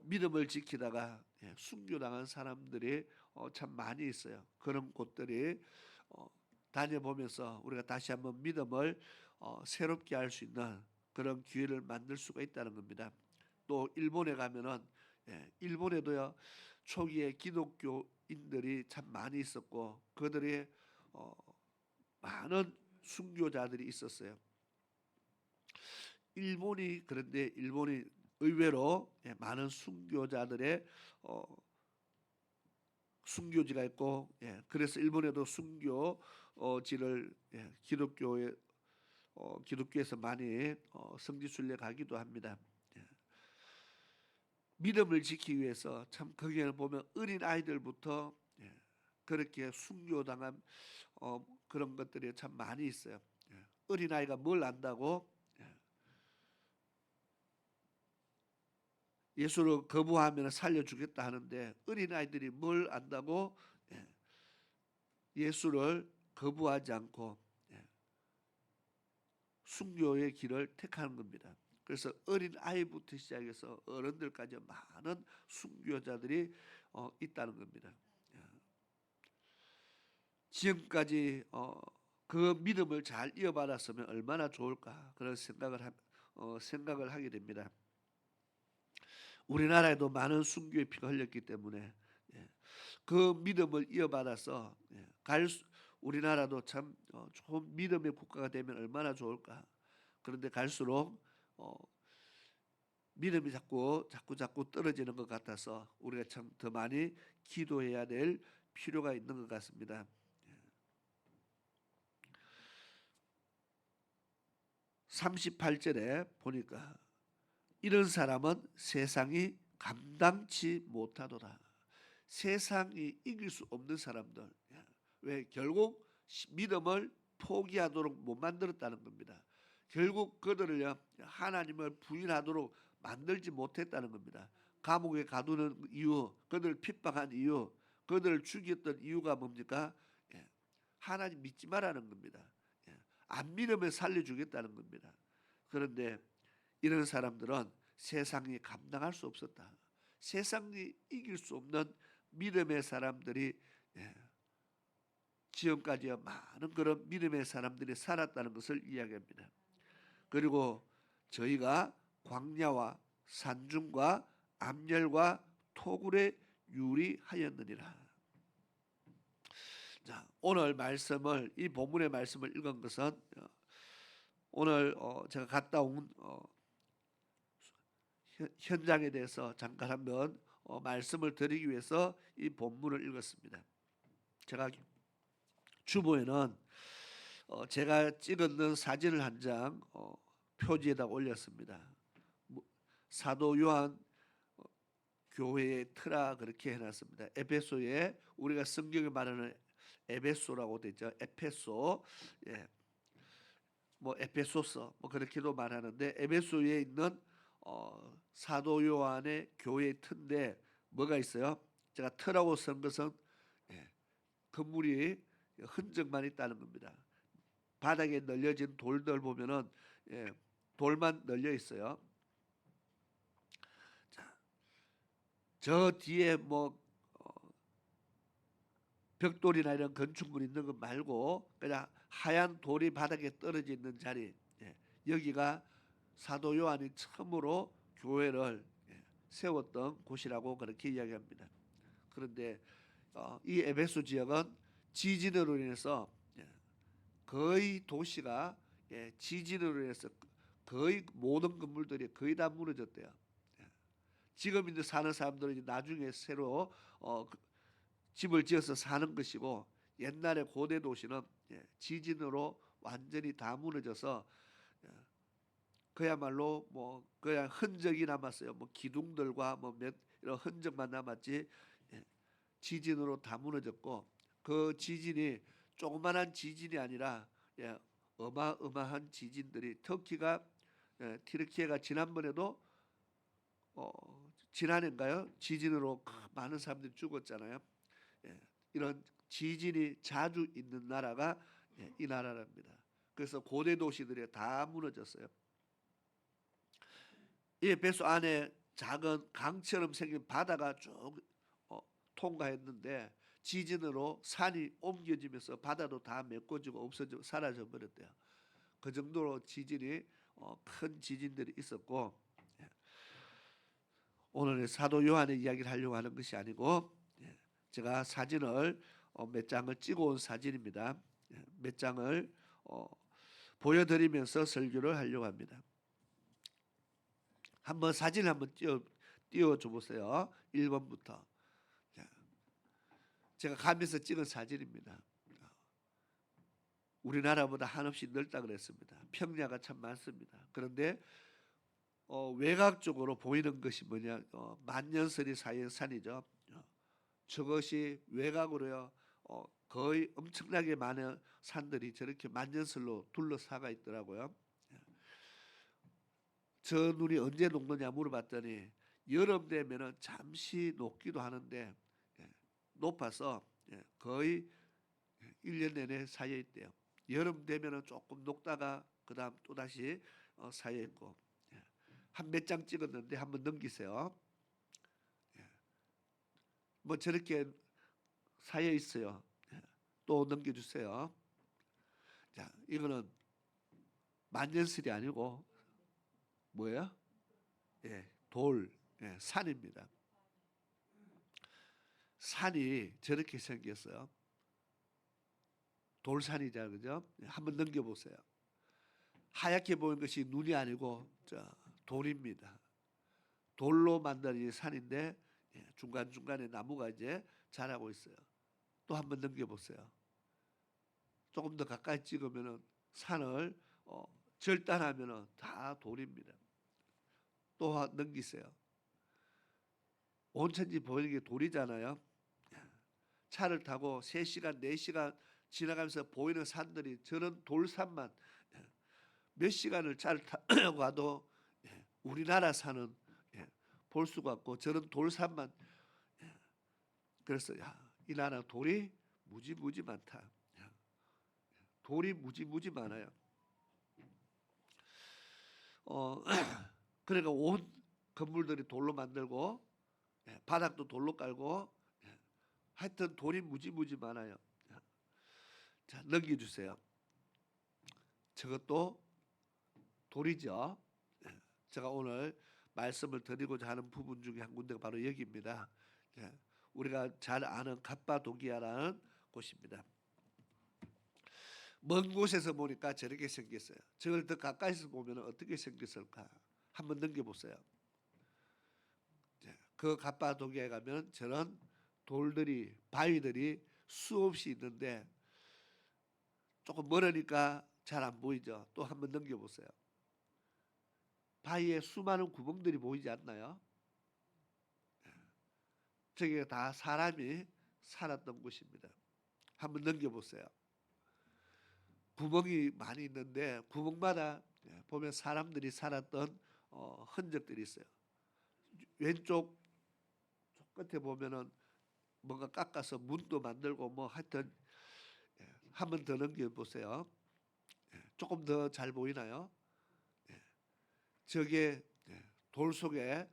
믿음을 지키다가 순교당한 사람들이 참 많이 있어요. 그런 곳들이 다녀보면서 우리가 다시 한번 믿음을 새롭게 할 수 있는 그런 기회를 만들 수가 있다는 겁니다. 또 일본에 가면은 일본에도요 초기에 기독교인들이 참 많이 있었고 그들이 많은 순교자들이 있었어요. 그런데 일본이 의외로 많은 순교자들의 순교지가 있고, 그래서 일본에도 순교지를 기독교에서 많이 성지순례 가기도 합니다. 믿음을 지키기 위해서 참 거기에는 보면 어린 아이들부터 그렇게 순교당한 그런 것들이 참 많이 있어요. 어린 아이가 뭘 안다고? 예수를 거부하면 살려주겠다 하는데 어린 아이들이 뭘 안다고? 예수를 거부하지 않고 순교의 길을 택하는 겁니다. 그래서 어린 아이부터 시작해서 어른들까지 많은 순교자들이 있다는 겁니다. 지금까지 그 믿음을 잘 이어받았으면 얼마나 좋을까 그런 생각을 하게 됩니다. 우리나라에도 많은 순교의 피가 흘렸기 때문에 그 믿음을 이어받아서 우리나라도 참 좋은 믿음의 국가가 되면 얼마나 좋을까. 그런데 갈수록 믿음이 자꾸 떨어지는 것 같아서 우리가 참 더 많이 기도해야 될 필요가 있는 것 같습니다. 38절에 보니까 이런 사람은 세상이 감당치 못하도다. 세상이 이길 수 없는 사람들. 왜? 결국 믿음을 포기하도록 못 만들었다는 겁니다. 결국 그들을 하나님을 부인하도록 만들지 못했다는 겁니다. 감옥에 가두는 이유, 그들을 핍박한 이유, 그들을 죽였던 이유가 뭡니까? 하나님 믿지 말라는 겁니다. 안 믿으면 살려주겠다는 겁니다. 그런데 이런 사람들은 세상이 감당할 수 없었다. 세상이 이길 수 없는 믿음의 사람들이 지금까지 많은 그런 믿음의 사람들이 살았다는 것을 이야기합니다. 그리고 저희가 광야와 산중과 암열과 토굴에 유리하였느니라. 자, 오늘 말씀을 이 본문의 말씀을 읽은 것은 오늘 제가 갔다 온 현장에 대해서 잠깐 한번 말씀을 드리기 위해서 이 본문을 읽었습니다. 제가 주보에는 제가 찍었는 사진을 한 장 표지에다 올렸습니다. 사도 요한 교회의 트라 그렇게 해놨습니다. 에베소에 우리가 성경에 말하는 에베소라고 되죠. 에페소, 예, 뭐 에페소서 뭐 그렇게도 말하는데 에베소에 있는 사도 요한의 교회의 터인데 뭐가 있어요? 제가 터라고 쓴 것은 건물이 흔적만 있다는 겁니다. 바닥에 널려진 돌들 보면은 돌만 널려 있어요. 자, 저 뒤에 뭐 벽돌이나 이런 건축물 있는 것 말고 그냥 하얀 돌이 바닥에 떨어져 있는 자리, 여기가 사도 요한이 처음으로 교회를 세웠던 곳이라고 그렇게 이야기합니다. 그런데 이 에베소 지역은 지진으로 인해서 거의 도시가 지진으로 인해서 거의 모든 건물들이 거의 다 무너졌대요. 지금 이제 사는 사람들은 나중에 새로 집을 지어서 사는 것이고, 옛날에 고대 도시는 지진으로 완전히 다 무너져서 그야말로 뭐 그냥 흔적이 남았어요. 뭐 기둥들과 뭐 몇 이런 흔적만 남았지 지진으로 다 무너졌고, 그 지진이 조그만한 지진이 아니라 어마어마한 지진들이, 터키가 튀르키예가 지난번에도 지난해인가요? 지진으로 많은 사람들이 죽었잖아요. 이런 지진이 자주 있는 나라가 이 나라랍니다. 그래서 고대 도시들이 다 무너졌어요. 이 에베소 안에 작은 강처럼 생긴 바다가 쭉 통과했는데 지진으로 산이 옮겨지면서 바다도 다 메꿔지고 없어지고 사라져 버렸대요. 그 정도로 지진이 큰 지진들이 있었고, 오늘 사도 요한의 이야기를 하려고 하는 것이 아니고 제가 사진을 몇 장을 찍어온 사진입니다. 몇 장을 보여드리면서 설교를 하려고 합니다. 한번 사진 한번 띄워줘 보세요. 1번부터. 제가 가면서 찍은 사진입니다. 우리나라보다 한없이 넓다 그랬습니다. 평야가 참 많습니다. 그런데 외곽적으로 보이는 것이 뭐냐? 만년설이 쌓인 산이죠. 저것이 외곽으로요. 거의 엄청나게 많은 산들이 저렇게 만년설로 둘러싸가 있더라고요. 저 눈이 언제 녹느냐 물어봤더니 여름 되면은 잠시 녹기도 하는데 높아서 거의 1년 내내 쌓여 있대요. 여름 되면은 조금 녹다가 그다음 또 다시 쌓여 있고, 한 몇 장 찍었는데 한번 넘기세요. 뭐 저렇게 쌓여 있어요. 또 넘겨주세요. 자, 이거는 만년설이 아니고 뭐예요? 돌, 산입니다. 산이 저렇게 생겼어요. 돌산이자 그죠? 한번 넘겨보세요. 하얗게 보이는 것이 눈이 아니고 돌입니다. 돌로 만든 산인데 중간중간에 나무가 이제 자라고 있어요. 또 한번 넘겨보세요. 조금 더 가까이 찍으면은 산을 절단하면은 다 돌입니다. 또 넘기세요. 온천지 보이는 게 돌이잖아요. 차를 타고 3시간, 4시간 지나가면서 보이는 산들이 저런 돌산만 몇 시간을 차를 타고 가도 우리나라 산은 볼 수가 없고 저런 돌산만. 그래서 이 나라 돌이 무지무지 많다. 돌이 무지무지 많아요. 그러니까 온 건물들이 돌로 만들고 바닥도 돌로 깔고 하여튼 돌이 무지무지 많아요. 자, 넘겨주세요. 저것도 돌이죠. 예, 제가 오늘 말씀을 드리고자 하는 부분 중에 한 군데가 바로 여기입니다. 예, 우리가 잘 아는 갑바도기아라는 곳입니다. 먼 곳에서 보니까 저렇게 생겼어요. 저걸 더 가까이서 보면 어떻게 생겼을까? 한번 넘겨보세요. 그 갑바도기아에 가면 저런 돌들이, 바위들이 수없이 있는데 조금 멀으니까 잘 안 보이죠. 또 한번 넘겨보세요. 바위에 수많은 구멍들이 보이지 않나요? 저게 다 사람이 살았던 곳입니다. 한번 넘겨보세요. 구멍이 많이 있는데 구멍마다 보면 사람들이 살았던 흔적들이 있어요. 왼쪽 끝에 보면은 뭔가 깎아서 문도 만들고 뭐 하여튼 한번 더 넘겨보세요. 조금 더 잘 보이나요? 저게 돌 속에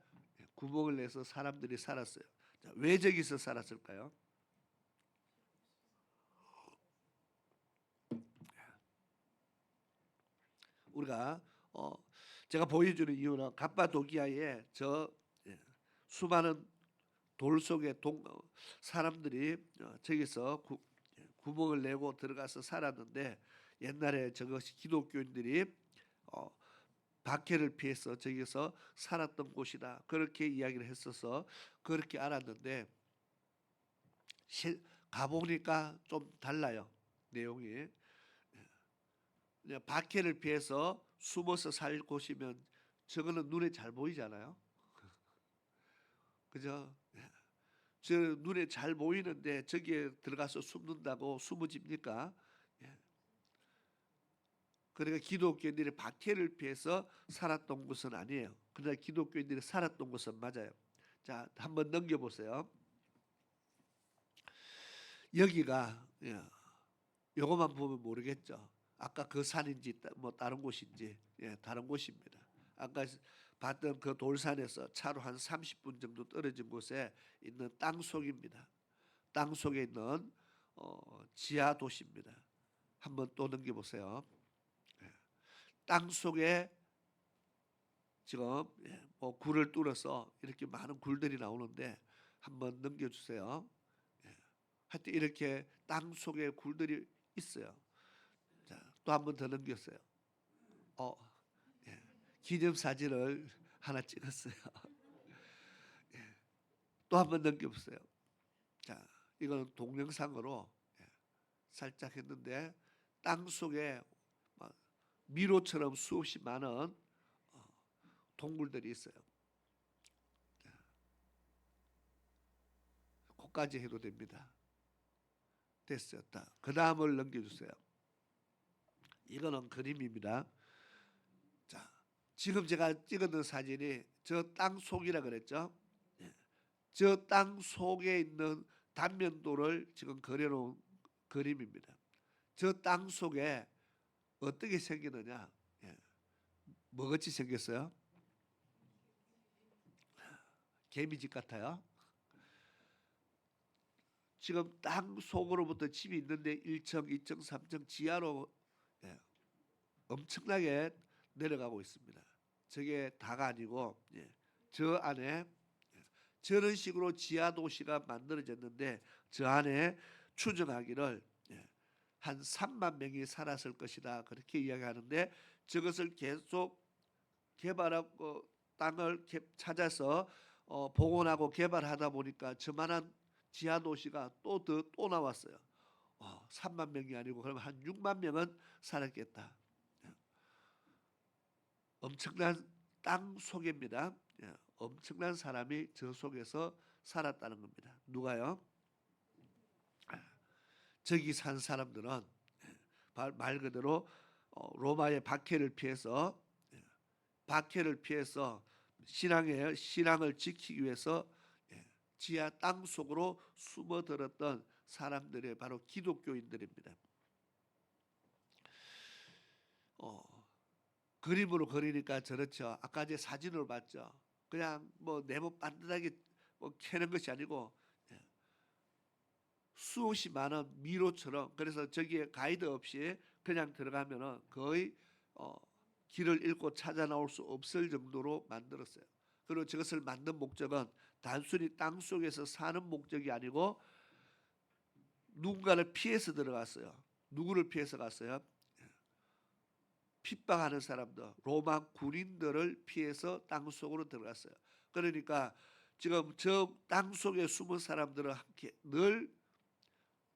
구멍을 내서 사람들이 살았어요. 자, 왜 저기서 살았을까요? 우리가 제가 보여주는 이유는 갑바도기아의 저 수많은 돌 속에 사람들이 저기서 구멍을 내고 들어가서 살았는데 옛날에 저것이 기독교인들이 박해를 피해서 저기서 살았던 곳이다. 그렇게 이야기를 했어서 그렇게 알았는데 가보니까 좀 달라요. 내용이. 박해를 피해서 숨어서 살 곳이면 저거는 눈에 잘 보이잖아요. 그죠? 저 눈에 잘 보이는데 저기에 들어가서 숨는다고 숨어집니까? 그러니까 기독교인들이 박해를 피해서 살았던 곳은 아니에요. 그러나 기독교인들이 살았던 곳은 맞아요. 자, 한번 넘겨보세요. 여기가 요것만 보면 모르겠죠. 아까 그 산인지 뭐 다른 곳인지 다른 곳입니다. 아까 봤던 그 돌산에서 차로 한 30분 정도 떨어진 곳에 있는 땅 속입니다. 땅 속에 있는 지하 도시입니다. 한번 또 넘겨보세요. 땅 속에 지금 뭐 굴을 뚫어서 이렇게 많은 굴들이 나오는데 한번 넘겨주세요. 하여튼 이렇게 땅 속에 굴들이 있어요. 자, 또 한번 더 넘겼어요. 기념 사진을 하나 찍었어요. 또 한번 넘겨보세요. 자, 이거는 동영상으로 살짝 했는데 땅 속에 미로처럼 수없이 많은 동굴들이 있어요. 거기까지 해도 됩니다. 됐어요. 그 다음을 넘겨주세요. 이거는 그림입니다. 자, 지금 제가 찍었는 사진이 저 땅 속이라 그랬죠. 저 땅 속에 있는 단면도를 지금 그려놓은 그림입니다. 저 땅 속에 어떻게 생기느냐? 뭐같이 생겼어요? 개미집 같아요. 지금 땅 속으로부터 집이 있는데 1층, 2층, 3층 지하로 엄청나게 내려가고 있습니다. 저게 다가 아니고 저 안에 저런 식으로 지하 도시가 만들어졌는데 저 안에 추정하기를 한 3만 명이 살았을 것이다. 그렇게 이야기하는데 저것을 계속 개발하고 땅을 찾아서 복원하고 개발하다 보니까 저만한 지하 도시가 또 나왔어요. 3만 명이 아니고 그러면 한 6만 명은 살았겠다. 엄청난 땅 속입니다. 엄청난 사람이 저 속에서 살았다는 겁니다. 누가요? 저기 산 사람들은 말 그대로 로마의 박해를 피해서 신앙을 지키기 위해서 지하 땅 속으로 숨어들었던 사람들이 바로 기독교인들입니다. 그림으로 그리니까 저렇죠. 아까 제 사진을 봤죠. 그냥 뭐 네모 반듯하게 뭐 캐는 것이 아니고 수없이 많은 미로처럼, 그래서 저기에 가이드 없이 그냥 들어가면은 거의 길을 잃고 찾아 나올 수 없을 정도로 만들었어요. 그리고 저것을 만든 목적은 단순히 땅 속에서 사는 목적이 아니고 누군가를 피해서 들어갔어요. 누구를 피해서 갔어요? 핍박하는 사람들, 로마 군인들을 피해서 땅 속으로 들어갔어요. 그러니까 지금 저 땅 속에 숨은 사람들은 함께 늘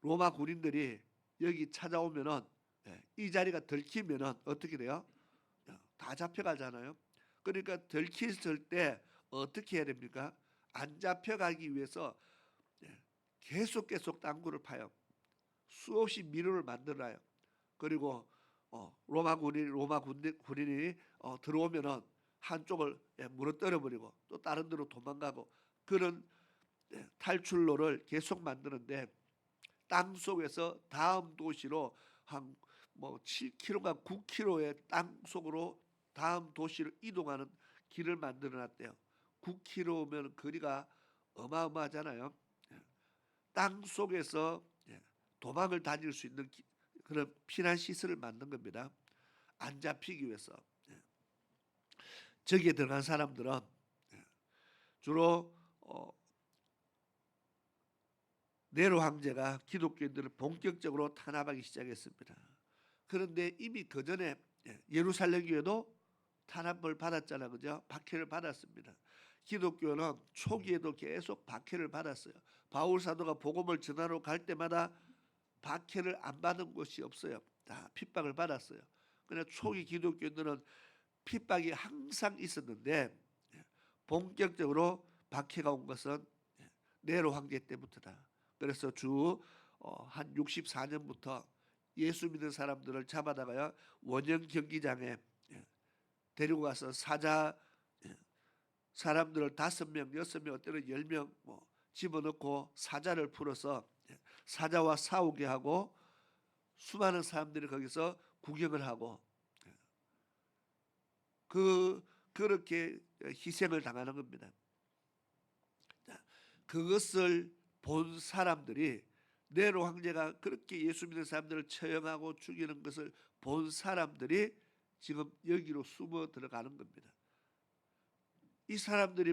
로마 군인들이 여기 찾아오면은 이 자리가 들키면은 어떻게 돼요? 다 잡혀가잖아요. 그러니까 들켰을 때 어떻게 해야 됩니까? 안 잡혀가기 위해서 계속 땅굴을 파요. 수없이 미로를 만들어요. 그리고 로마 군인이 들어오면은 한쪽을 무너뜨려 버리고 또 다른 데로 도망가고 그런 탈출로를 계속 만드는데 땅 속에서 다음 도시로 한 뭐 7km가 9km의 땅 속으로 다음 도시를 이동하는 길을 만들어 놨대요. 9km면 거리가 어마어마하잖아요. 땅 속에서 도망을 다닐 수 있는 그런 피난 시설을 만든 겁니다. 안 잡히기 위해서. 저기에 들어간 사람들은 주로 네로 황제가 기독교인들을 본격적으로 탄압하기 시작했습니다. 그런데 이미 그 전에 예루살렘 교회도 탄압을 받았잖아요. 그죠? 박해를 받았습니다. 기독교는 초기에도 계속 박해를 받았어요. 바울 사도가 복음을 전하러 갈 때마다 박해를 안 받은 곳이 없어요. 다 핍박을 받았어요. 그러나 초기 기독교인들은 핍박이 항상 있었는데 본격적으로 박해가 온 것은 네로 황제 때부터다. 그래서 주 한 64년부터 예수 믿는 사람들을 잡아다가 원형 경기장에 데리고 가서 사람들을 5명, 6명, 어때는 10명 집어넣고 사자를 풀어서 사자와 싸우게 하고 수많은 사람들이 거기서 구경을 하고 그렇게 희생을 당하는 겁니다. 그것을 본 사람들이 네로 황제가 그렇게 예수 믿는 사람들을 처형하고 죽이는 것을 본 사람들이 지금 여기로 숨어 들어가는 겁니다. 이 사람들이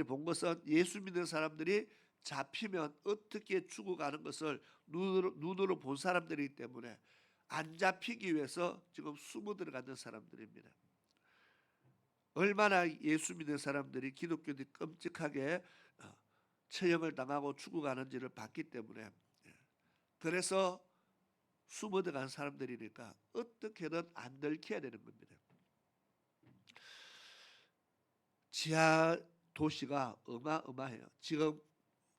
본 것은 예수 믿는 사람들이 잡히면 어떻게 죽어가는 것을 눈으로 본 사람들이기 때문에 안 잡히기 위해서 지금 숨어 들어가는 사람들입니다. 얼마나 예수 믿는 사람들이 기독교들이 끔찍하게 처형을 당하고 죽어가는지를 봤기 때문에 그래서 숨어 들어간 사람들이니까 어떻게든 안 들켜야 되는 겁니다. 지하 도시가 어마어마해요. 지금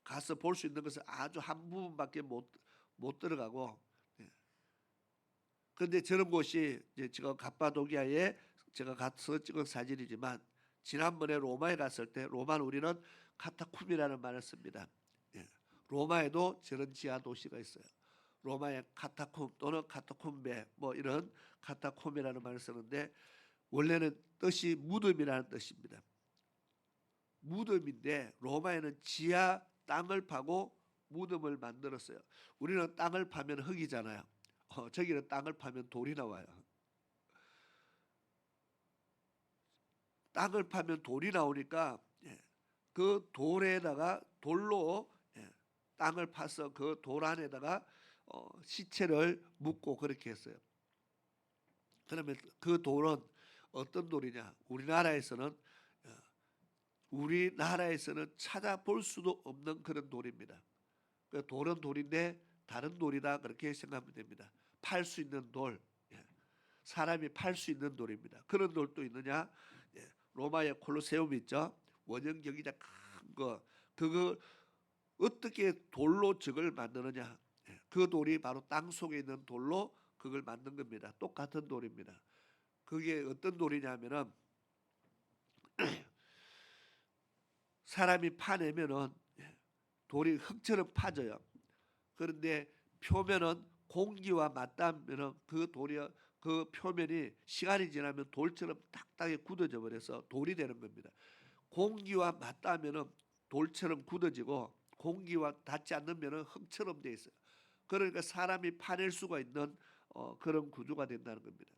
가서 볼 수 있는 것은 아주 한 부분밖에 못 들어가고 그런데 저런 곳이 지금 갑바도기아에 제가 가서 찍은 사진이지만 지난번에 로마에 갔을 때 로마는 우리는 카타쿰이라는 말을 씁니다. 로마에도 저런 지하 도시가 있어요. 로마의 카타쿰 또는 카타콤베 뭐 이런 카타콤이라는 말을 쓰는데 원래는 뜻이 무덤이라는 뜻입니다. 무덤인데 로마에는 지하 땅을 파고 무덤을 만들었어요. 우리는 땅을 파면 흙이잖아요. 저기는 땅을 파면 돌이 나와요. 땅을 파면 돌이 나오니까 그 돌에다가 돌로 땅을 파서 그 돌 안에다가 시체를 묻고 그렇게 했어요. 그러면 그 돌은 어떤 돌이냐? 우리나라에서는 찾아볼 수도 없는 그런 돌입니다. 그 돌은 돌인데 다른 돌이다 그렇게 생각하면 됩니다. 팔 수 있는 돌, 사람이 팔 수 있는 돌입니다. 그런 돌도 있느냐? 로마의 콜로세움 있죠. 원형 경기장 큰 거, 그거 어떻게 돌로 저걸 만드느냐? 그 돌이 바로 땅 속에 있는 돌로 그걸 만든 겁니다. 똑같은 돌입니다. 그게 어떤 돌이냐면은 사람이 파내면은 돌이 흙처럼 파져요. 그런데 표면은 공기와 맞닿으면은 그 돌이 그 표면이 시간이 지나면 돌처럼 딱딱하게 굳어져 버려서 돌이 되는 겁니다. 공기와 맞닿으면은 돌처럼 굳어지고 공기와 닿지 않으면 흙처럼 돼 있어요. 그러니까 사람이 파낼 수가 있는 그런 구조가 된다는 겁니다.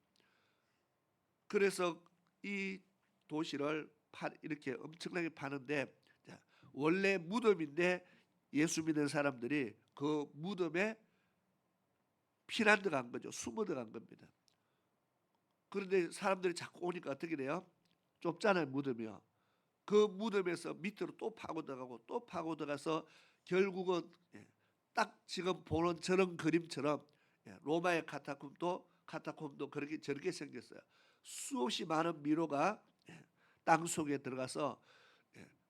그래서 이 도시를 이렇게 엄청나게 파는데, 원래 무덤인데 예수 믿는 사람들이 그 무덤에 피난 들어간 거죠. 숨어 들어간 겁니다. 그런데 사람들이 자꾸 오니까 어떻게 돼요? 좁잖아요, 무덤이요. 그 무덤에서 밑으로 또 파고 들어가고 또 파고 들어가서 결국은 딱 지금 보는 저런 그림처럼 로마의 카타콤도 그렇게 저렇게 생겼어요. 수없이 많은 미로가 땅 속에 들어가서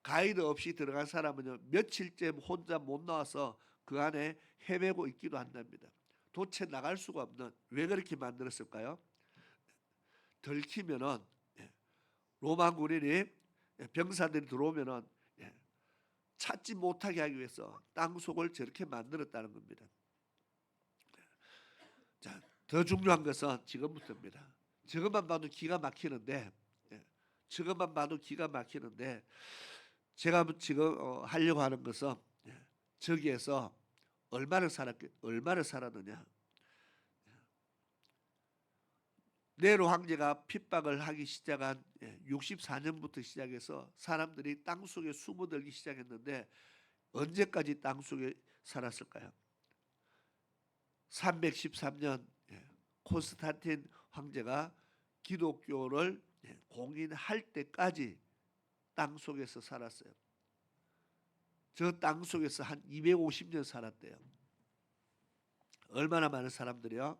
가이드 없이 들어간 사람은요 며칠째 혼자 못 나와서 그 안에 헤매고 있기도 한답니다. 도체 나갈 수가 없는, 왜 그렇게 만들었을까요? 들키면은 로마 군인이 병사들이 들어오면은 찾지 못하게 하기 위해서 땅 속을 저렇게 만들었다는 겁니다. 자, 더 중요한 것은 지금부터입니다. 저것만 봐도 기가 막히는데, 저것만 봐도 기가 막히는데, 제가 지금 하려고 하는 것은 저기에서 얼마를 살았느냐. 네로 황제가 핍박을 하기 시작한 64년부터 시작해서 사람들이 땅 속에 숨어들기 시작했는데 언제까지 땅 속에 살았을까요? 313년 콘스탄틴 황제가 기독교를 공인할 때까지 땅 속에서 살았어요. 저 땅 속에서 한 250년 살았대요. 얼마나 많은 사람들이요?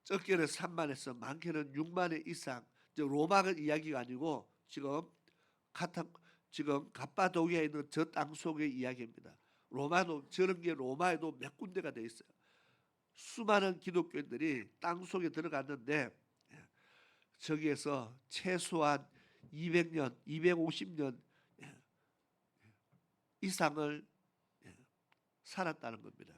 적게는 3만에서 많게는 6만의 이상. 로마 이야기가 아니고 지금 갑바도기아에 있는 저 땅 속의 이야기입니다. 로마도 저런 게 로마에도 몇 군데가 돼 있어요. 수많은 기독교인들이 땅 속에 들어갔는데 저기에서 최소한 200년, 250년 이상을 살았다는 겁니다.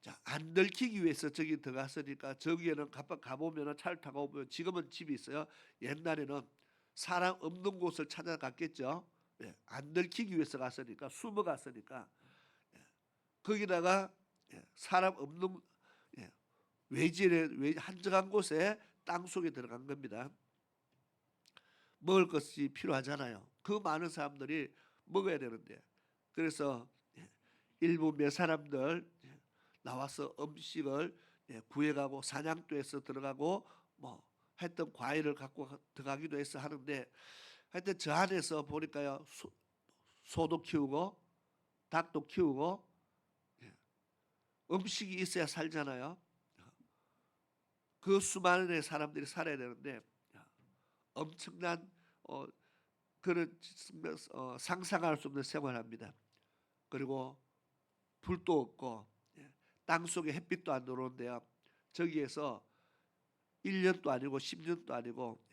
자, 안 들키기 위해서 저기 들어갔으니까 저기에는 가보면 차를 타고 오면 지금은 집이 있어요. 옛날에는 사람 없는 곳을 찾아갔겠죠. 안 들키기 위해서 갔으니까, 숨어갔으니까. 거기다가 사람 없는 외지에 한적한 곳에 땅 속에 들어간 겁니다. 먹을 것이 필요하잖아요. 그 많은 사람들이 먹어야 되는데, 그래서 일부 몇 사람들 나와서 음식을 구해가고 사냥터에서 들어가고 뭐 했던 과일을 갖고 들어가기도 해서 하는데, 하여튼 저 안에서 보니까요 소도 키우고 닭도 키우고 음식이 있어야 살잖아요. 그 수많은 사람들이 살아야 되는데 엄청난 그런 상상할 수 없는 생활을 합니다. 그리고 불도 없고 땅 속에 햇빛도 안 들어오는데요. 저기에서 1년도 아니고 10년도 아니고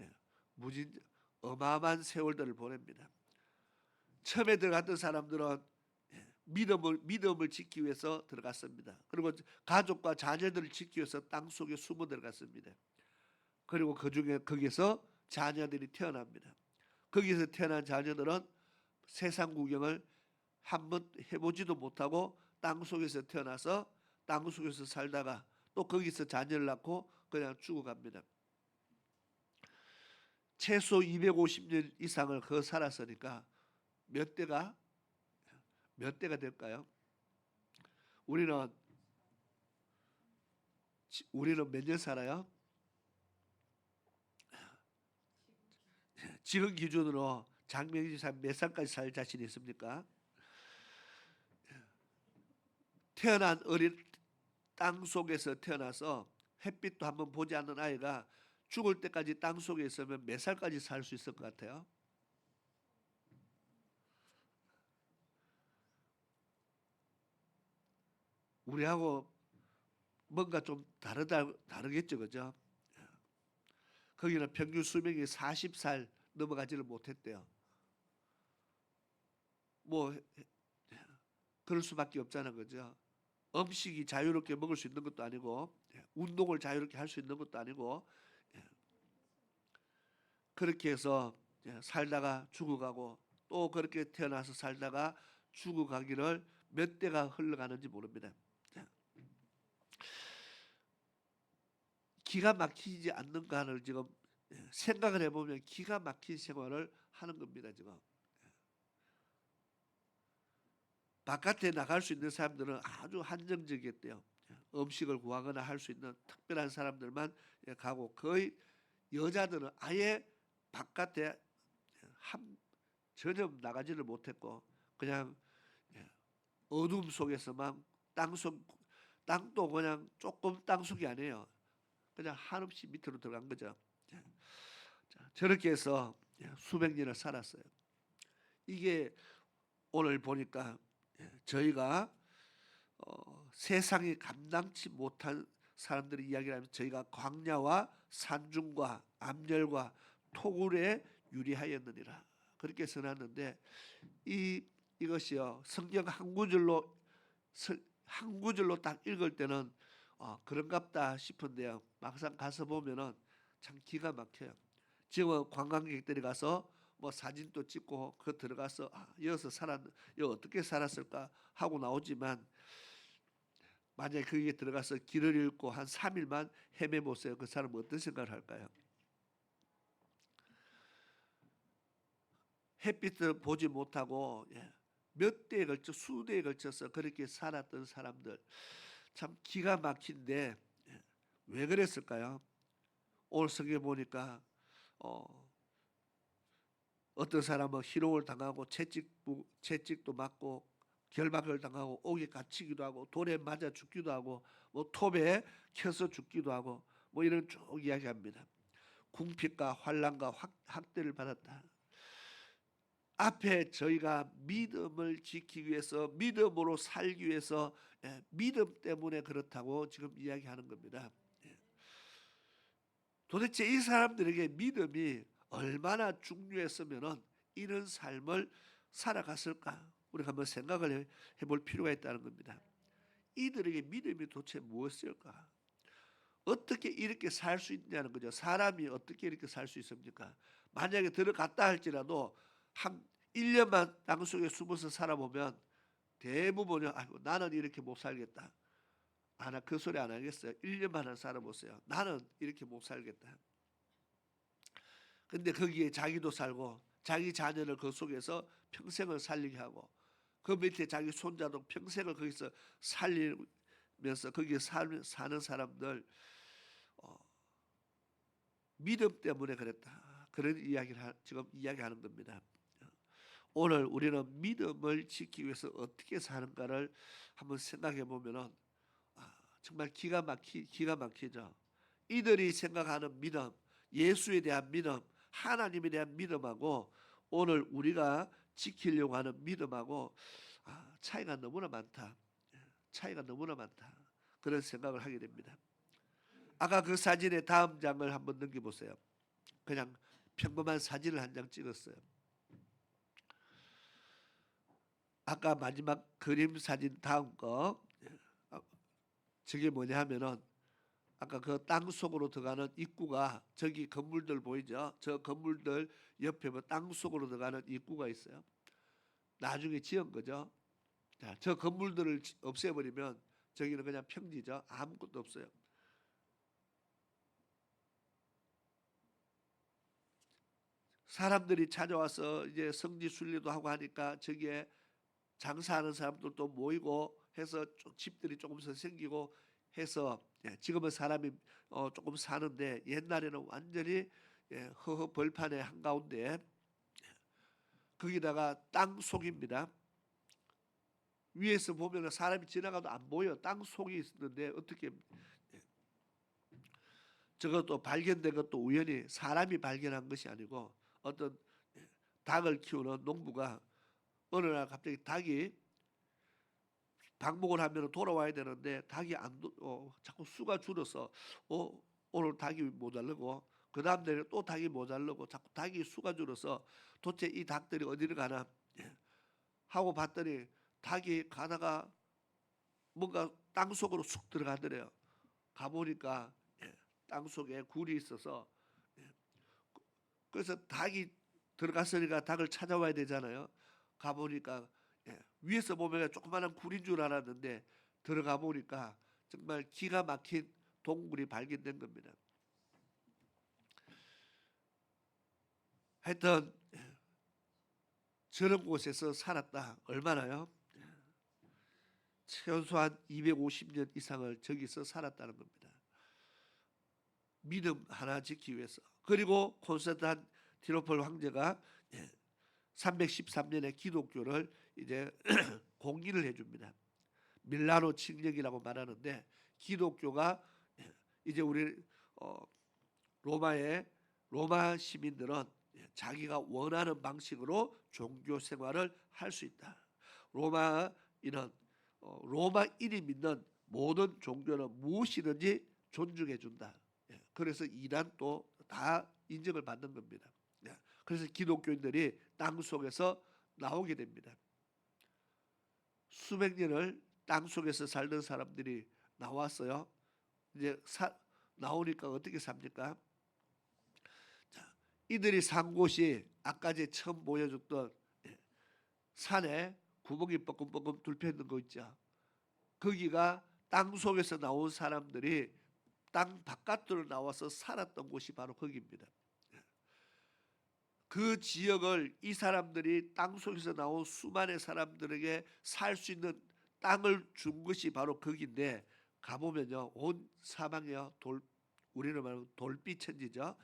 어마어마한 세월들을 보냅니다. 처음에 들어갔던 사람들은 믿음을 지키기 위해서 들어갔습니다. 그리고 가족과 자녀들을 지키기 위해서 땅 속에 숨어 들어갔습니다. 그리고 그중에 거기서 자녀들이 태어납니다. 거기서 태어난 자녀들은 세상 구경을 한번 해보지도 못하고 땅 속에서 태어나서 땅 속에서 살다가 또 거기서 자녀를 낳고 그냥 죽어갑니다. 최소 250년 이상을 그 살았으니까 몇 대가 될까요? 우리는 몇 년 살아요? 지금 기준으로 장명희 지사 몇 살까지 살 자신이 있습니까? 태어난 어린 땅 속에서 태어나서 햇빛도 한번 보지 않는 아이가 죽을 때까지 땅 속에 있으면 몇 살까지 살 수 있을 것 같아요? 우리하고 뭔가 좀 다르겠죠, 그죠? 거기는 평균 수명이 40살 넘어가지를 못했대요. 뭐 그럴 수밖에 없잖아, 그죠? 음식이 자유롭게 먹을 수 있는 것도 아니고 운동을 자유롭게 할 수 있는 것도 아니고 그렇게 해서 살다가 죽어가고 또 그렇게 태어나서 살다가 죽어가기를 몇 대가 흘러가는지 모릅니다. 자, 기가 막히지 않는가를 지금 생각을 해보면 기가 막힌 생활을 하는 겁니다. 지금 바깥에 나갈 수 있는 사람들은 아주 한정적이었대요. 음식을 구하거나 할 수 있는 특별한 사람들만 가고 거의 여자들은 아예 바깥에 전혀 나가지를 못했고 그냥 어둠 속에서만 땅도 그냥 조금 땅속이 아니에요. 그냥 한없이 밑으로 들어간 거죠. 자, 저렇게 해서 수백 년을 살았어요. 이게 오늘 보니까 저희가 세상이 감당치 못한 사람들의 이야기를 하면 저희가 광야와 산중과 암열과 토굴에 유리하였느니라 그렇게 써놨는데 이것이요 성경 한 구절로 딱 읽을 때는 그런갑다 싶은데요 막상 가서 보면은 참 기가 막혀요. 지금 관광객들이 가서 뭐 사진도 찍고 그 들어가서 여기서 여기 어떻게 살았을까 하고 나오지만 만약에 거기에 들어가서 길을 잃고 한 3일만 헤매보세요. 그 사람은 어떤 생각을 할까요? 햇빛을 보지 못하고 몇 대에 걸쳐 수대에 걸쳐서 그렇게 살았던 사람들 참 기가 막힌데 왜 그랬을까요? 오늘 성경에 보니까 어떤 사람은 희롱을 당하고 채찍도 맞고 결박을 당하고 옥에 갇히기도 하고 돌에 맞아 죽기도 하고 뭐 톱에 켜서 죽기도 하고 뭐 이런 쭉 이야기합니다. 궁핍과 환난과 학대를 받았다. 앞에 저희가 믿음을 지키기 위해서 믿음으로 살기 위해서 믿음 때문에 그렇다고 지금 이야기하는 겁니다. 도대체 이 사람들에게 믿음이 얼마나 중요했으면은 이런 삶을 살아갔을까? 우리가 한번 생각을 해볼 필요가 있다는 겁니다. 이들에게 믿음이 도대체 무엇일까? 어떻게 이렇게 살 수 있냐는 거죠. 사람이 어떻게 이렇게 살 수 있습니까? 만약에 들어갔다 할지라도 한 1년만 땅속에 숨어서 살아보면 대부분이 나는 이렇게 못 살겠다. 나 그 소리 안 하겠어요. 1년만 살아보세요. 나는 이렇게 못 살겠다. 근데 거기에 자기도 살고 자기 자녀를 그 속에서 평생을 살리게 하고 그 밑에 자기 손자도 평생을 거기서 살리면서 거기에 사는 사람들 믿음 때문에 그랬다. 그런 이야기를 지금 이야기하는 겁니다. 오늘 우리는 믿음을 지키기 위해서 어떻게 사는가를 한번 생각해 보면은 정말 기가 막히죠. 이들이 생각하는 믿음, 예수에 대한 믿음, 하나님에 대한 믿음하고 오늘 우리가 지키려고 하는 믿음하고 차이가 너무나 많다. 차이가 너무나 많다. 그런 생각을 하게 됩니다. 아까 그 사진의 다음 장을 한번 넘겨보세요. 그냥 평범한 사진을 한 장 찍었어요. 아까 마지막 그림 사진 다음 거 저게 뭐냐 하면은 아까 그 땅 속으로 들어가는 입구가 저기 건물들 보이죠? 저 건물들 옆에 땅 속으로 들어가는 입구가 있어요. 나중에 지은 거죠. 자, 저 건물들을 없애버리면 저기는 그냥 평지죠. 아무것도 없어요. 사람들이 찾아와서 이제 성지 순례도 하고 하니까 저기에 장사하는 사람들도 모이고 해서 집들이 조금씩 생기고 해서 지금은 사람이 조금 사는데 옛날에는 완전히 허허 벌판의 한가운데 거기다가 땅 속입니다. 위에서 보면 사람이 지나가도 안 보여. 땅 속이 있는데 어떻게 저것도 발견된 것도 우연히 사람이 발견한 것이 아니고 어떤 닭을 키우는 농부가 어느 날 갑자기 닭이 방목을 하면 돌아와야 되는데 닭이 자꾸 수가 줄어서 오늘 닭이 모자르고 그 다음 날에 또 닭이 모자르고 자꾸 닭이 수가 줄어서 도대체 이 닭들이 어디를 가나 하고 봤더니 닭이 가다가 뭔가 땅 속으로 쑥 들어가더래요. 가보니까 땅 속에 굴이 있어서 그래서 닭이 들어갔으니까 닭을 찾아와야 되잖아요. 가보니까 위에서 보면 조그마한 굴인 줄 알았는데 들어가 보니까 정말 기가 막힌 동굴이 발견된 겁니다. 하여튼 저런 곳에서 살았다. 얼마나요? 최소한 250년 이상을 저기서 살았다는 겁니다. 믿음 하나 지키기 위해서. 그리고 콘스탄티노플 황제가 313년에 기독교를 이제 공인을 해줍니다. 밀라노 칙령이라고 말하는데 기독교가 이제 우리 로마 시민들은 자기가 원하는 방식으로 종교 생활을 할 수 있다. 로마인이 믿는 모든 종교는 무엇이든지 존중해 준다. 그래서 이란도 다 인정을 받는 겁니다. 그래서 기독교인들이 땅 속에서 나오게 됩니다. 수백 년을 땅 속에서 살던 사람들이 나왔어요. 이제 나오니까 어떻게 삽니까? 자, 이들이 산 곳이 아까 제 처음 보여줬던 산에 구멍이 뻐끔뻐끔 뚫혀 있는 거 있죠. 거기가 땅 속에서 나온 사람들이 땅 바깥으로 나와서 살았던 곳이 바로 거기입니다. 그 지역을 이 사람들이 땅 속에서 나온 수많은 사람들에게 살 수 있는 땅을 준 것이 바로 거기인데 가보면요 온 사방이요 우리는 말하면 돌비천지죠.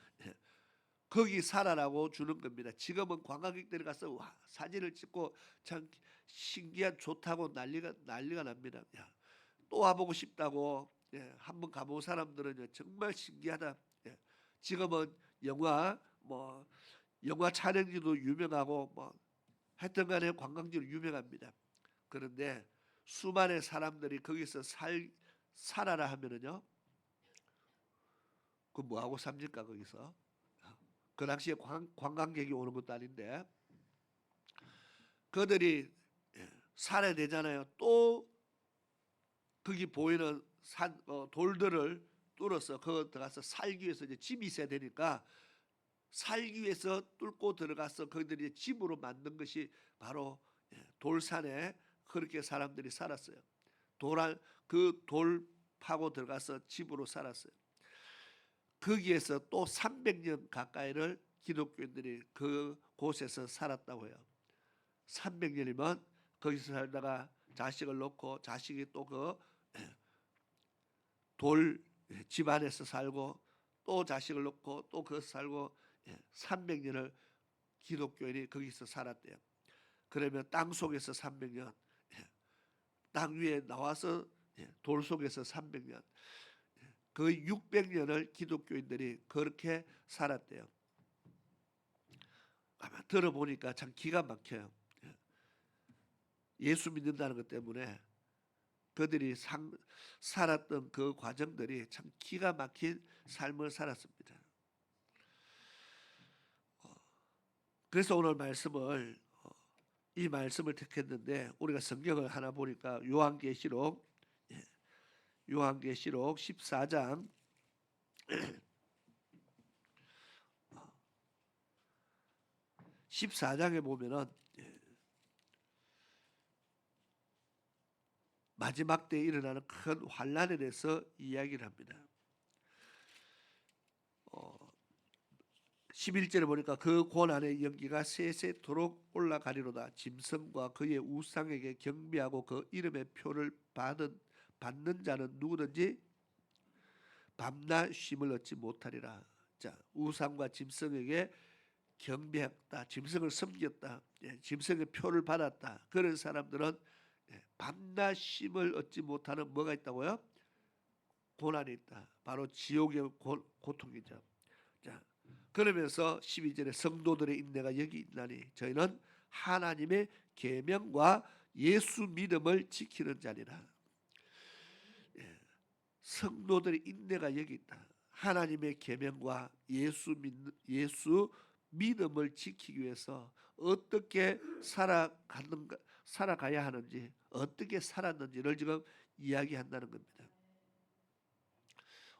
거기 살아라고 주는 겁니다. 지금은 관광객들이 가서 와, 사진을 찍고 참 신기한 좋다고 난리가 납니다. 또 와보고 싶다고 한번 가본 사람들은 정말 신기하다. 지금은 영화 촬영지도 유명하고 하여튼간에 관광지로 유명합니다. 그런데 수많은 사람들이 거기서 살아라 하면은요, 그 뭐하고 삽니까 거기서? 그 당시에 관광객이 오는 것도 아닌데 그들이 살아야 되잖아요. 또 거기 보이는 돌들을 뚫어서 그 들어가서 살기 위해서 이제 집이 있어야 되니까 살기 위해서 뚫고 들어가서 그들이 집으로 만든 것이 바로 돌산에 그렇게 사람들이 살았어요. 돌 파고 들어가서 집으로 살았어요. 거기에서 또 300년 가까이를 기독교인들이 그 곳에서 살았다고 해요. 300년이면 거기서 살다가 자식을 놓고 자식이 또 그 돌 집안에서 살고 또 자식을 놓고 또 거기서 살고 300년을 기독교인이 거기서 살았대요. 그러면 땅 속에서 300년, 땅 위에 나와서 돌 속에서 300년, 거의 600년을 기독교인들이 그렇게 살았대요. 아마 들어보니까 참 기가 막혀요. 예수 믿는다는 것 때문에 그들이 살았던 그 과정들이 참 기가 막힌 삶을 살았습니다. 그래서 오늘 이 말씀을 택했는데 우리가 성경을 하나 보니까 요한계시록 14장 14장에 보면은 마지막 때에 일어나는 큰 환난에 대해서 이야기를 합니다. 11절에 보니까 그 고난의 연기가 세세토록 올라가리로다. 짐승과 그의 우상에게 경배하고 그 이름의 표를 받는 자는 누구든지 밤낮 쉼을 얻지 못하리라. 자, 우상과 짐승에게 경배했다. 짐승을 섬겼다. 짐승의 표를 받았다. 그런 사람들은 밤낮 쉼을 얻지 못하는 뭐가 있다고요? 고난이 있다. 바로 지옥의 고통이죠. 자, 그러면서 12절에 성도들의 인내가 여기 있나니 저희는 하나님의 계명과 예수 믿음을 지키는 자니라. 성도들의 인내가 여기 있다. 하나님의 계명과 예수 믿음을 지키기 위해서 어떻게 살아가야 하는지, 어떻게 살았는지를 지금 이야기한다는 겁니다.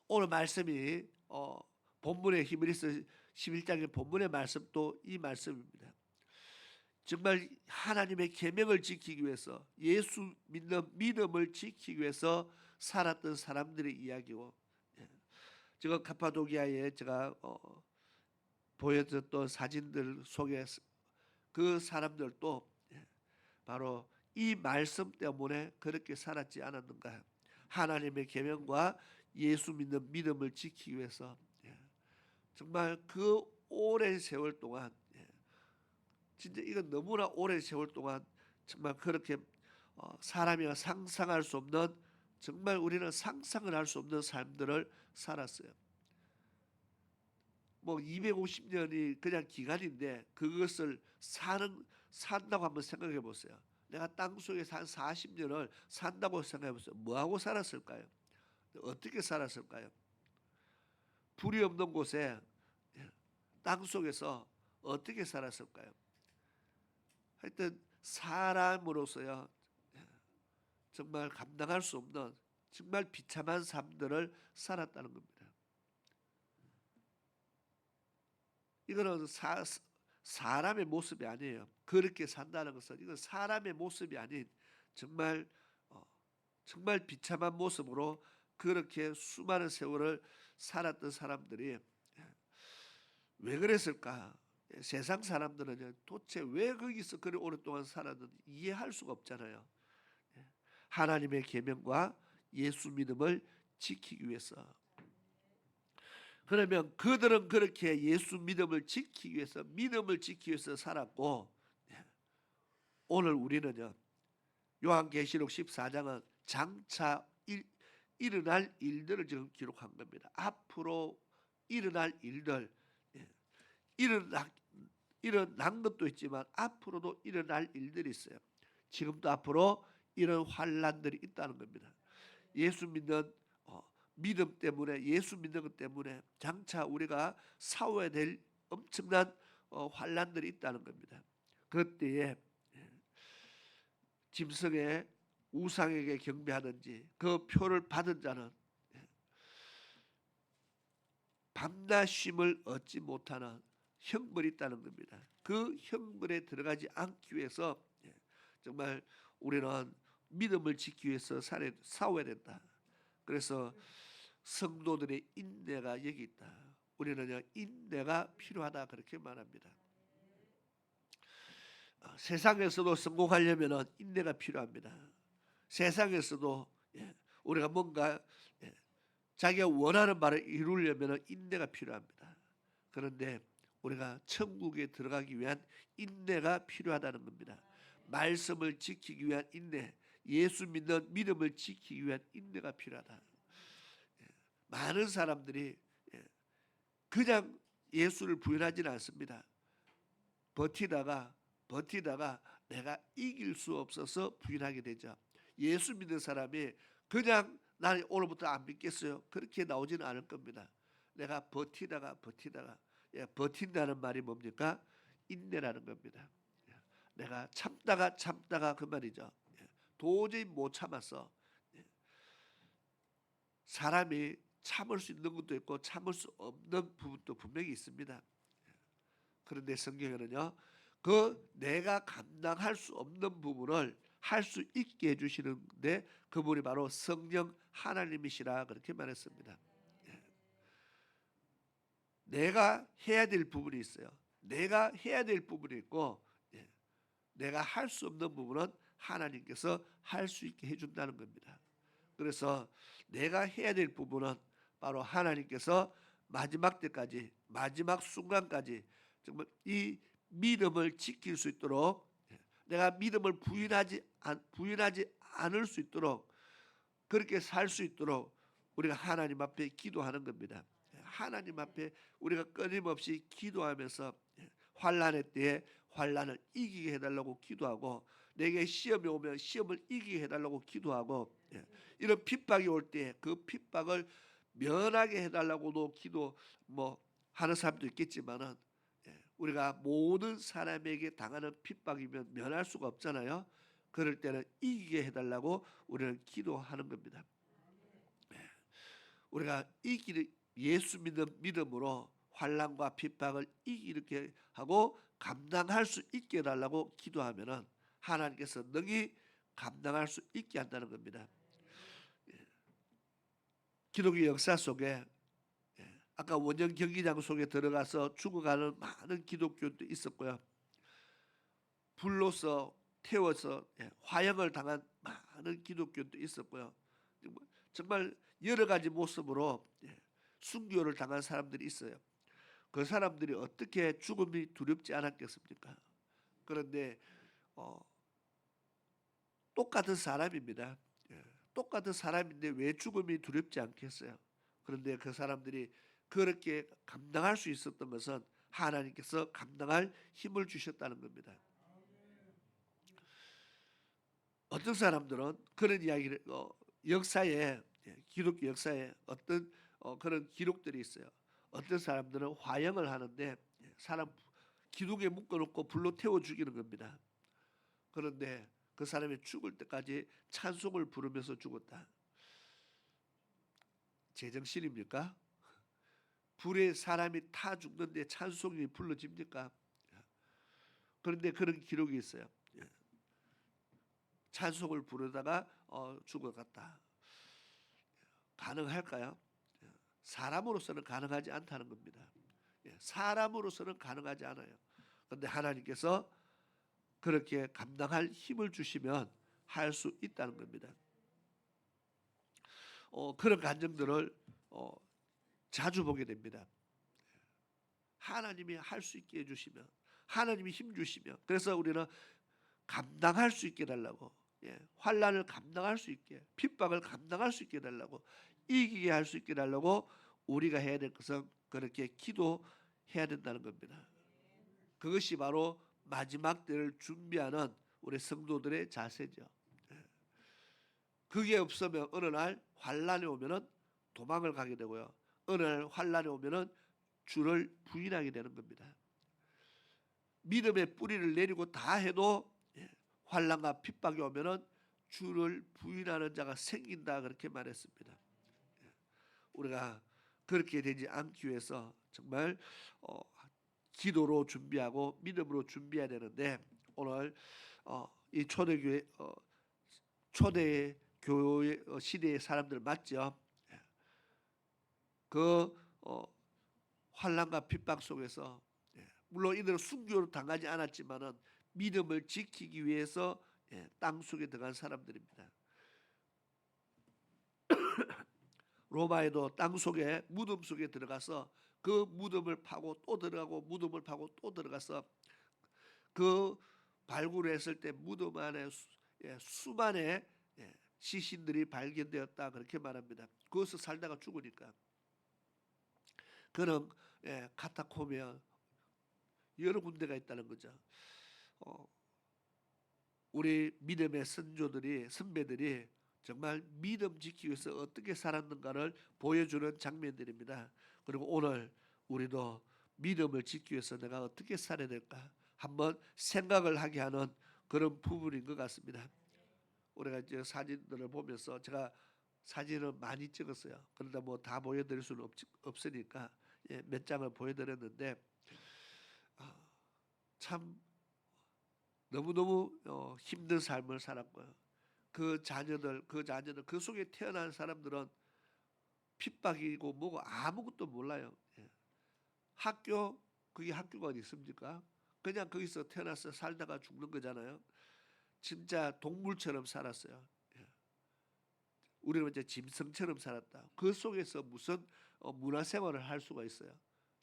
오늘 말씀이 본문의 히브리서 11장의 본문의 말씀도 이 말씀입니다. 정말 하나님의 계명을 지키기 위해서 예수 믿는 믿음을 지키기 위해서 살았던 사람들의 이야기고, 제가 카파도기아에 제가 보여줬던 사진들 속에 그 사람들도 바로 이 말씀 때문에 그렇게 살았지 않았는가. 하나님의 계명과 예수 믿는 믿음을 지키기 위해서 정말 그 오랜 세월 동안, 진짜 이건 너무나 오랜 세월 동안 정말 그렇게 사람이 상상할 수 없는, 정말 우리는 상상을 할 수 없는 삶들을 살았어요. 뭐 250년이 그냥 기간인데 그것을 산다고 한번 생각해 보세요. 내가 땅 속에서 한 40년을 산다고 생각해 보세요. 뭐하고 살았을까요? 어떻게 살았을까요? 불이 없는 곳에 땅 속에서 어떻게 살았을까요? 하여튼 사람으로서요, 정말 감당할 수 없는 정말 비참한 삶들을 살았다는 겁니다. 이거는 사람의 모습이 아니에요. 그렇게 산다는 것은 이건 사람의 모습이 아닌 정말 정말 비참한 모습으로 그렇게 수많은 세월을 살았던 사람들이 왜 그랬을까? 세상 사람들은 도대체 왜 거기서 그리 오랫동안 살았는지 이해할 수가 없잖아요. 하나님의 계명과 예수 믿음을 지키기 위해서. 그러면 그들은 그렇게 예수 믿음을 지키기 위해서, 믿음을 지키기 위해서 살았고, 오늘 우리는요, 요한계시록 14장은 장차 일어날 일들을 지금 기록한 겁니다. 앞으로 일어날 일들, 일어난 것도 있지만 앞으로도 일어날 일들이 있어요. 지금도 앞으로 이런 환란들이 있다는 겁니다. 예수 믿는 믿음 때문에, 예수 믿는 것 때문에 장차 우리가 싸워야 될 엄청난 환란들이 있다는 겁니다. 그때에 짐승의 우상에게 경배하든지 그 표를 받은 자는 밤낮 쉼을 얻지 못하는 형벌이 있다는 겁니다. 그 형벌에 들어가지 않기 위해서 정말 우리는 믿음을 지키기 위해서 싸워야 된다. 그래서 성도들의 인내가 여기 있다. 우리는 인내가 필요하다 그렇게 말합니다. 세상에서도 성공하려면 인내가 필요합니다. 세상에서도 우리가 뭔가 자기가 원하는 바를 이루려면 인내가 필요합니다. 그런데 우리가 천국에 들어가기 위한 인내가 필요하다는 겁니다. 말씀을 지키기 위한 인내, 예수 믿는 믿음을 지키기 위한 인내가 필요하다. 많은 사람들이 그냥 예수를 부인하지는 않습니다. 버티다가 내가 이길 수 없어서 부인하게 되죠. 예수 믿는 사람이 그냥 나는 오늘부터 안 믿겠어요, 그렇게 나오지는 않을 겁니다. 내가 버티다가 버틴다는 말이 뭡니까? 인내라는 겁니다. 내가 참다가 그 말이죠. 도저히 못 참았어. 사람이 참을 수 있는 것도 있고 참을 수 없는 부분도 분명히 있습니다. 그런데 성경에는요, 그 내가 감당할 수 없는 부분을 할 수 있게 해주시는데 그분이 바로 성령 하나님이시라 그렇게 말했습니다. 내가 해야 될 부분이 있어요. 내가 해야 될 부분이 있고, 내가 할 수 없는 부분은 하나님께서 할 수 있게 해준다는 겁니다. 그래서 내가 해야 될 부분은 바로 하나님께서 마지막 때까지, 마지막 순간까지 정말 이 믿음을 지킬 수 있도록, 내가 믿음을 부인하지 않을 수 있도록, 그렇게 살 수 있도록 우리가 하나님 앞에 기도하는 겁니다. 하나님 앞에 우리가 끊임없이 기도하면서 환난의 때에 환난을 이기게 해달라고 기도하고, 내게 시험이 오면 시험을 이기게 해달라고 기도하고, 이런 핍박이 올 때 그 핍박을 면하게 해달라고도 기도 하는 사람도 있겠지만은, 우리가 모든 사람에게 당하는 핍박이면 면할 수가 없잖아요. 그럴 때는 이기게 해달라고 우리는 기도하는 겁니다. 우리가 예수 믿는 믿음으로 환난과 핍박을 이렇게 하고 감당할 수 있게 해달라고 기도하면은 하나님께서 능히 감당할 수 있게 한다는 겁니다. 기독교 역사 속에 아까 원전 경기장 속에 들어가서 죽어가는 많은 기독교도 있었고요. 불로서 태워서 화형을 당한 많은 기독교도 있었고요. 정말 여러 가지 모습으로 순교를 당한 사람들이 있어요. 그 사람들이 어떻게 죽음이 두렵지 않았겠습니까? 그런데 똑같은 사람입니다. 똑같은 사람인데 왜 죽음이 두렵지 않겠어요? 그런데 그 사람들이 그렇게 감당할 수 있었던 것은 하나님께서 감당할 힘을 주셨다는 겁니다. 어떤 사람들은 그런 이야기를 역사에 기독교 역사에 어떤 그런 기록들이 있어요. 어떤 사람들은 화형을 하는데 사람 기둥에 묶어놓고 불로 태워 죽이는 겁니다. 그런데 그 사람이 죽을 때까지 찬송을 부르면서 죽었다. 제정신입니까? 불에 사람이 타 죽는데 찬송이 불러집니까? 그런데 그런 기록이 있어요. 찬송을 부르다가 죽어갔다. 가능할까요? 사람으로서는 가능하지 않다는 겁니다. 사람으로서는 가능하지 않아요. 그런데 하나님께서 그렇게 감당할 힘을 주시면 할 수 있다는 겁니다. 그런 간증들을 자주 보게 됩니다. 하나님이 할 수 있게 해주시면, 하나님이 힘 주시면, 그래서 우리는 감당할 수 있게 해달라고, 환난을 감당할 수 있게, 핍박을 감당할 수 있게 해달라고, 이기게 할 수 있게 해달라고 우리가 해야 될 것은 그렇게 기도해야 된다는 겁니다. 그것이 바로 마지막 때를 준비하는 우리 성도들의 자세죠. 그게 없으면 어느 날 환난이 오면은 도망을 가게 되고요. 어느 날 환난이 오면은 주를 부인하게 되는 겁니다. 믿음의 뿌리를 내리고 다 해도 환난과 핍박이 오면은 주를 부인하는 자가 생긴다 그렇게 말했습니다. 우리가 그렇게 되지 않기 위해서 정말 기도로 준비하고 믿음으로 준비해야 되는데 오늘 이 초대교회 초대교회 시대의 사람들 맞죠? 그 환난과 핍박 속에서 물론 이들은 순교를 당하지 않았지만은 믿음을 지키기 위해서 땅 속에 들어간 사람들입니다. 로마에도 땅 속에 무덤 속에 들어가서 그 무덤을 파고 또 들어가고 무덤을 파고 또 들어가서 그 발굴했을 때 무덤 안에 수만의 시신들이 발견되었다 그렇게 말합니다. 거기서 살다가 죽으니까 그는 카타콤에 여러 군데가 있다는 거죠. 우리 믿음의 선조들이 선배들이 정말 믿음 지키기 위해서 어떻게 살았는가를 보여주는 장면들입니다. 그리고 오늘 우리도 믿음을 지키기 위해서 내가 어떻게 살아야 될까 한번 생각을 하게 하는 그런 부분인 것 같습니다. 우리가 이제 사진들을 보면서 제가 사진을 많이 찍었어요. 그러다 뭐 다 보여드릴 수는 없으니까 몇 장을 보여드렸는데 참 너무너무 힘든 삶을 살았고요. 그 자녀들 그 속에 태어난 사람들은 핍박이고 뭐고 아무것도 몰라요. 학교 그게 학교가 어디 있습니까? 그냥 거기서 태어나서 살다가 죽는 거잖아요. 진짜 동물처럼 살았어요. 우리는 이제 짐승처럼 살았다. 그 속에서 무슨 문화생활을 할 수가 있어요?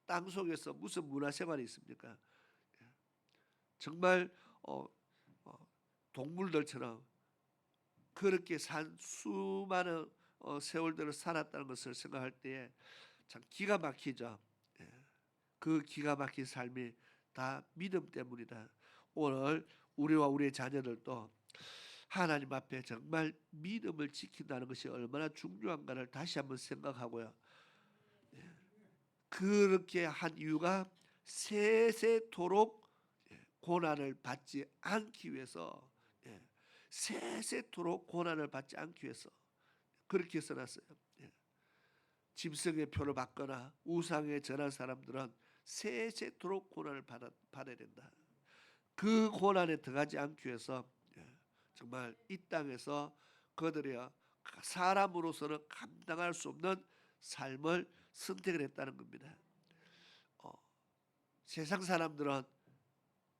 땅 속에서 무슨 문화생활이 있습니까? 정말 동물들처럼 그렇게 산 수많은 세월들을 살았다는 것을 생각할 때에 참 기가 막히죠. 그 기가 막힌 삶이 다 믿음 때문이다. 오늘 우리와 우리의 자녀들도 하나님 앞에 정말 믿음을 지킨다는 것이 얼마나 중요한가를 다시 한번 생각하고요. 그렇게 한 이유가 세세토록 고난을 받지 않기 위해서 세세토록 고난을 받지 않기 위해서 그렇게 써놨어요. 짐승의 표를 받거나 우상에 절한 사람들은 세세토록 고난을 받아야 된다. 그 고난에 들어가지 않기 위해서 정말 이 땅에서 그들이 사람으로서는 감당할 수 없는 삶을 선택을 했다는 겁니다. 세상 사람들은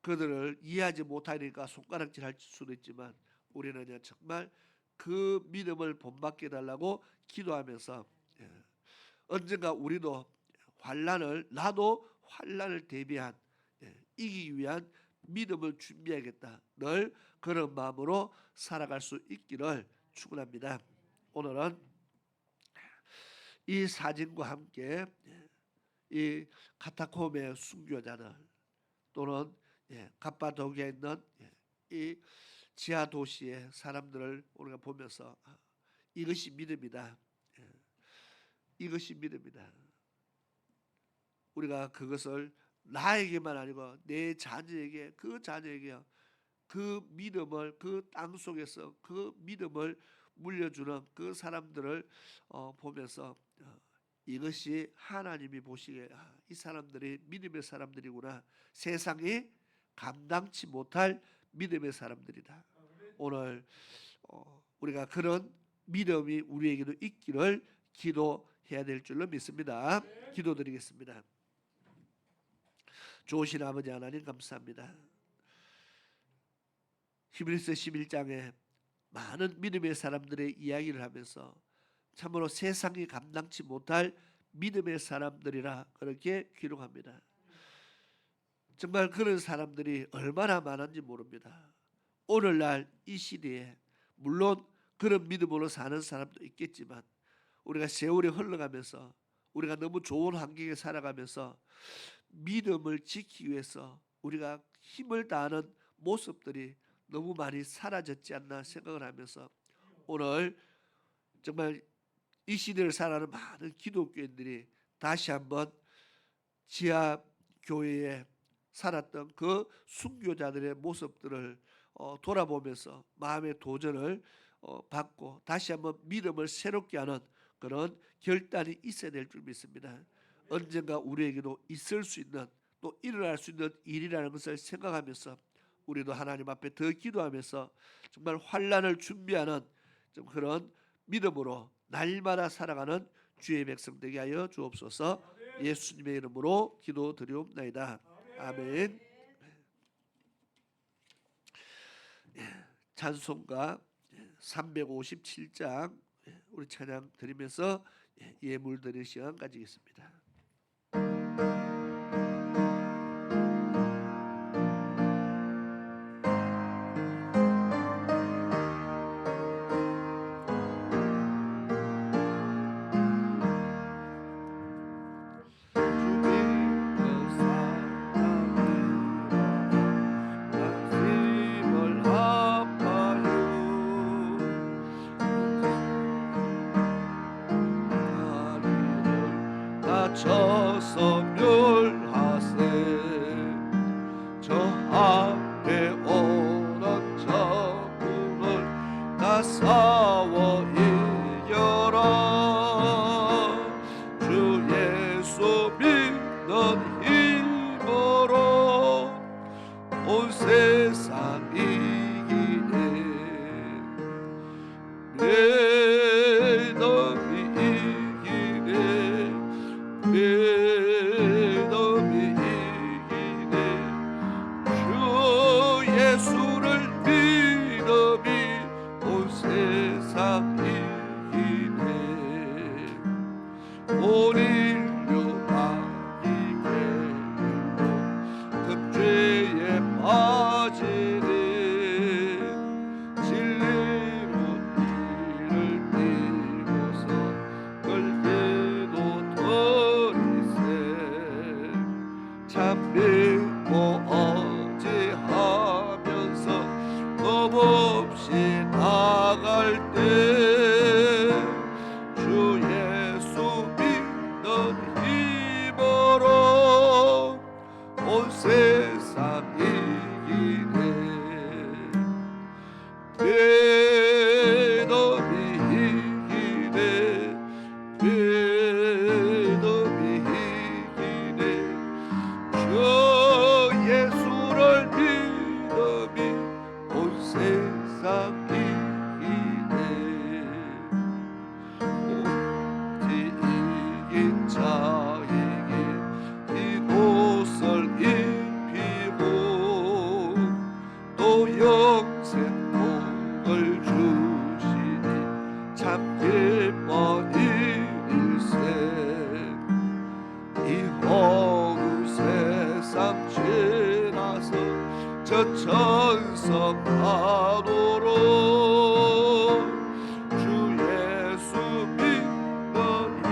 그들을 이해하지 못하니까 손가락질할 수도 있지만 우리는 정말 그 믿음을 본받게 해달라고 기도하면서 언젠가 우리도 나도 환난을 대비한 이기기 위한 믿음을 준비하겠다. 늘 그런 마음으로 살아갈 수 있기를 축원합니다. 오늘은 이 사진과 함께 이 카타콤의 순교자들 또는 갑바도기에 있는 이 지하 도시의 사람들을 우리가 보면서 이것이 믿음이다. 이것이 믿음이다. 우리가 그것을 나에게만 아니고 내 자녀에게 그 믿음을 그 땅 속에서 그 믿음을 물려주는 그 사람들을 보면서 이것이 하나님이 보시기에 이 사람들이 믿음의 사람들이구나. 세상이 감당치 못할 믿음의 사람들이다. 오늘 우리가 그런 믿음이 우리에게도 있기를 기도해야 될 줄로 믿습니다. 기도드리겠습니다. 좋으신 아버지 하나님 감사합니다. 히브리서 11장에 많은 믿음의 사람들의 이야기를 하면서 참으로 세상이 감당치 못할 믿음의 사람들이라 그렇게 기록합니다. 정말 그런 사람들이 얼마나 많은지 모릅니다. 오늘날 이 시대에 물론 그런 믿음으로 사는 사람도 있겠지만 우리가 세월이 흘러가면서 우리가 너무 좋은 환경에 살아가면서 믿음을 지키기 위해서 우리가 힘을 다하는 모습들이 너무 많이 사라졌지 않나 생각을 하면서 오늘 정말 이 시대를 살아가는 많은 기독교인들이 다시 한번 지하 교회에 살았던 그 순교자들의 모습들을 돌아보면서 마음의 도전을 받고 다시 한번 믿음을 새롭게 하는 그런 결단이 있어야 될 줄 믿습니다. 언젠가 우리에게도 있을 수 있는 또 일어날 수 있는 일이라는 것을 생각하면서 우리도 하나님 앞에 더 기도하면서 정말 환난을 준비하는 좀 그런 믿음으로 날마다 살아가는 주의 백성 되게 하여 주옵소서. 예수님의 이름으로 기도드리옵나이다. 아멘. 찬송가 357장 우리 찬양 드리면서 예물 드릴 시간 가지겠습니다. 저서 멸하세 저 앞에 오는 적군을 다 싸워 이겨라 주 예수 믿는 힘으로 온 세상 이기네 믿음이 이기네 믿음이 이기네 주 예수를 믿음이 온 세상 이기네 온 인류 아기게로 급죄에 빠지네 진리로 이를 띠고서 끌기도 참 믿고 어찌하면서 겁없이 나갈 때 주 예수 믿는 힘으로 온 세상 이기네 믿음이 이기네 세상 이기네 오직 이긴 자에게 이곳을 입히고 또 영생 복을 주시니 참 기뻐 일일세 이 어두 세상 지나서 저 천성 가도록 주 예수 믿는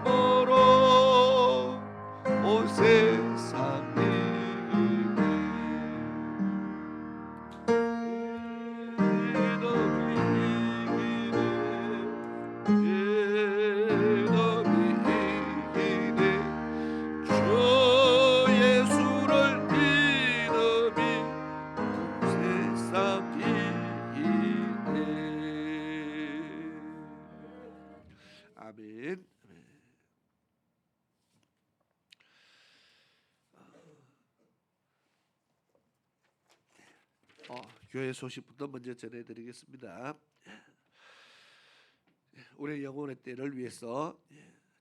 힘으로 온 세상 이기네 이놈이 이기네 주 예수를 믿음이 세상 이기네 아멘. 교회 소식부터 먼저 전해드리겠습니다. 우리 영혼의 때를 위해서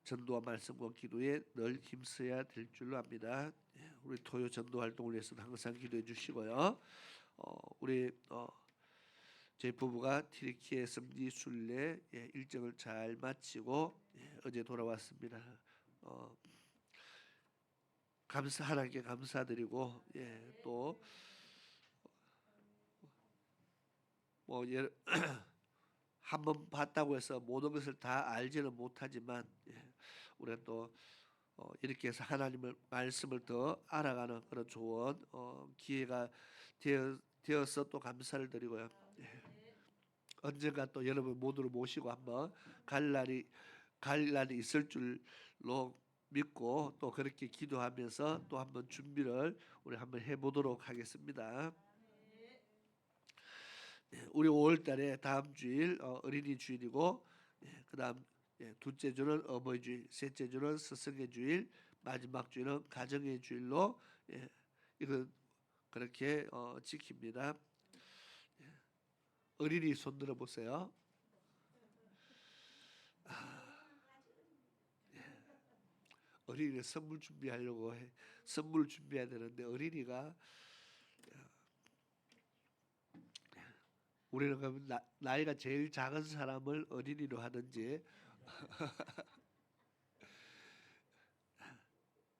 전도와 말씀과 기도에 늘 힘써야 될 줄로 압니다. 우리 토요 전도 활동을 위해서는 항상 기도해 주시고요. 우리 저희 부부가 튀르키예 성지 순례 일정을 잘 마치고 어제 돌아왔습니다. 하나님께 감사드리고 또 한번 봤다고 해서 모든 것을 다 알지는 못하지만 우리가 또 이렇게 해서 하나님의 말씀을 더 알아가는 그런 좋은 기회가 되어서 또 감사를 드리고요. 언젠가 또 여러분 모두를 모시고 한번 갈 날이 있을 줄로 믿고 또 그렇게 기도하면서 또 한번 준비를 우리 한번 해보도록 하겠습니다. 우리 5월달에 다음 주일 어린이 주일이고 그다음 둘째 주는 어버이 주일, 셋째 주는 스승의 주일, 마지막 주일은 가정의 주일로 이거 그렇게 지킵니다. 어린이 손 들어 보세요. 어린이는 선물 준비하려고 선물 준비해야 되는데 어린이가 우리는 그러면 나이가 제일 작은 사람을 어린이로 하든지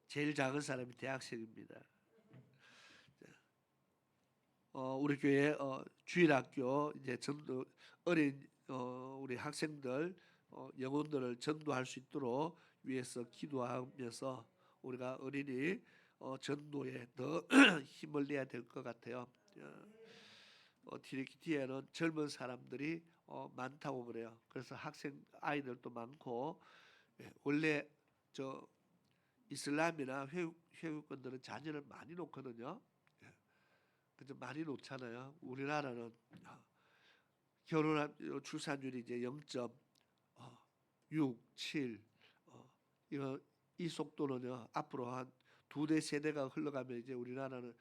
제일 작은 사람이 대학생입니다. 우리 교회 주일학교 이제 전도 어린 우리 학생들 영혼들을 전도할 수 있도록 위해서 기도하면서 우리가 어린이 전도에 더 힘을 내야 될 것 같아요. 튀르키예는 젊은 사람들이 많다고 그래요. 그래서 학생 아이들도 많고 원래 저 이슬람이나 회국권들은 자녀를 많이 놓거든요. 그죠? 많이 놓잖아요. 우리나라는 결혼한 출산율이 이제 0.6, 7 이 속도는요 앞으로 한 2대 세대가 흘러가면 이제 우리나라는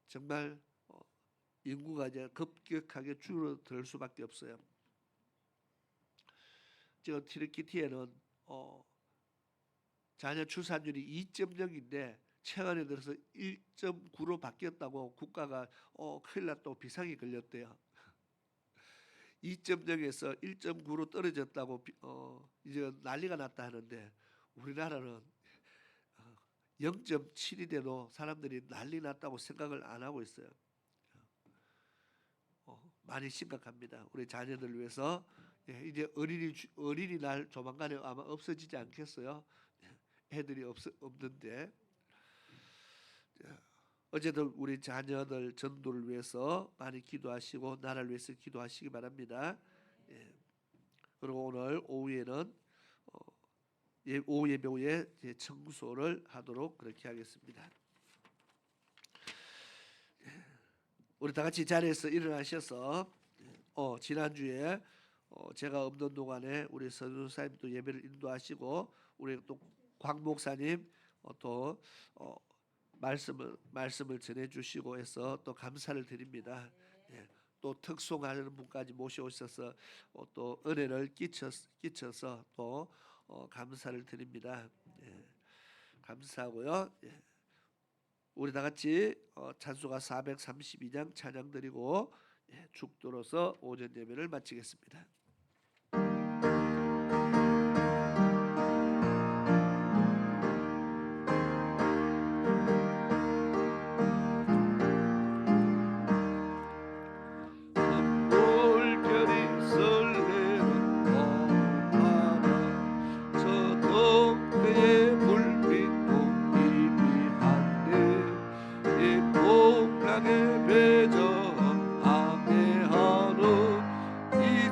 정말 인구가 이제 급격하게 줄어들 수밖에 없어요. 지금 튀르키예는 자녀 출산율이 2.0인데 최근에 들어서 1.9로 바뀌었다고 국가가 큰일 났다고 비상이 걸렸대요. 2.0에서 1.9로 떨어졌다고 이제 난리가 났다 하는데 우리나라는 0.7이 돼도 사람들이 난리 났다고 생각을 안 하고 있어요. 많이 심각합니다. 우리 자녀들 위해서 이제 어린이날 조만간에 아마 없어지지 않겠어요? 애들이 없는데 어제도 우리 자녀들 전도를 위해서 많이 기도하시고 나라를 위해서 기도하시기 바랍니다. 그리고 오늘 오후에는 오후 예배 후에 청소를 하도록 그렇게 하겠습니다. 우리 다 같이 자리에서 일어나셔서 지난주에 제가 없는 동안에 우리 선교사님도 예배를 인도하시고 우리 또 광 목사님 또 말씀을 전해 주시고 해서 또 감사를 드립니다. 또 특송하는 분까지 모셔오셔서 또 은혜를 끼쳐서 또 감사를 드립니다. 감사하고요. 우리 다 같이 찬송가 432장 찬양 드리고 죽도로서 오전 예배를 마치겠습니다.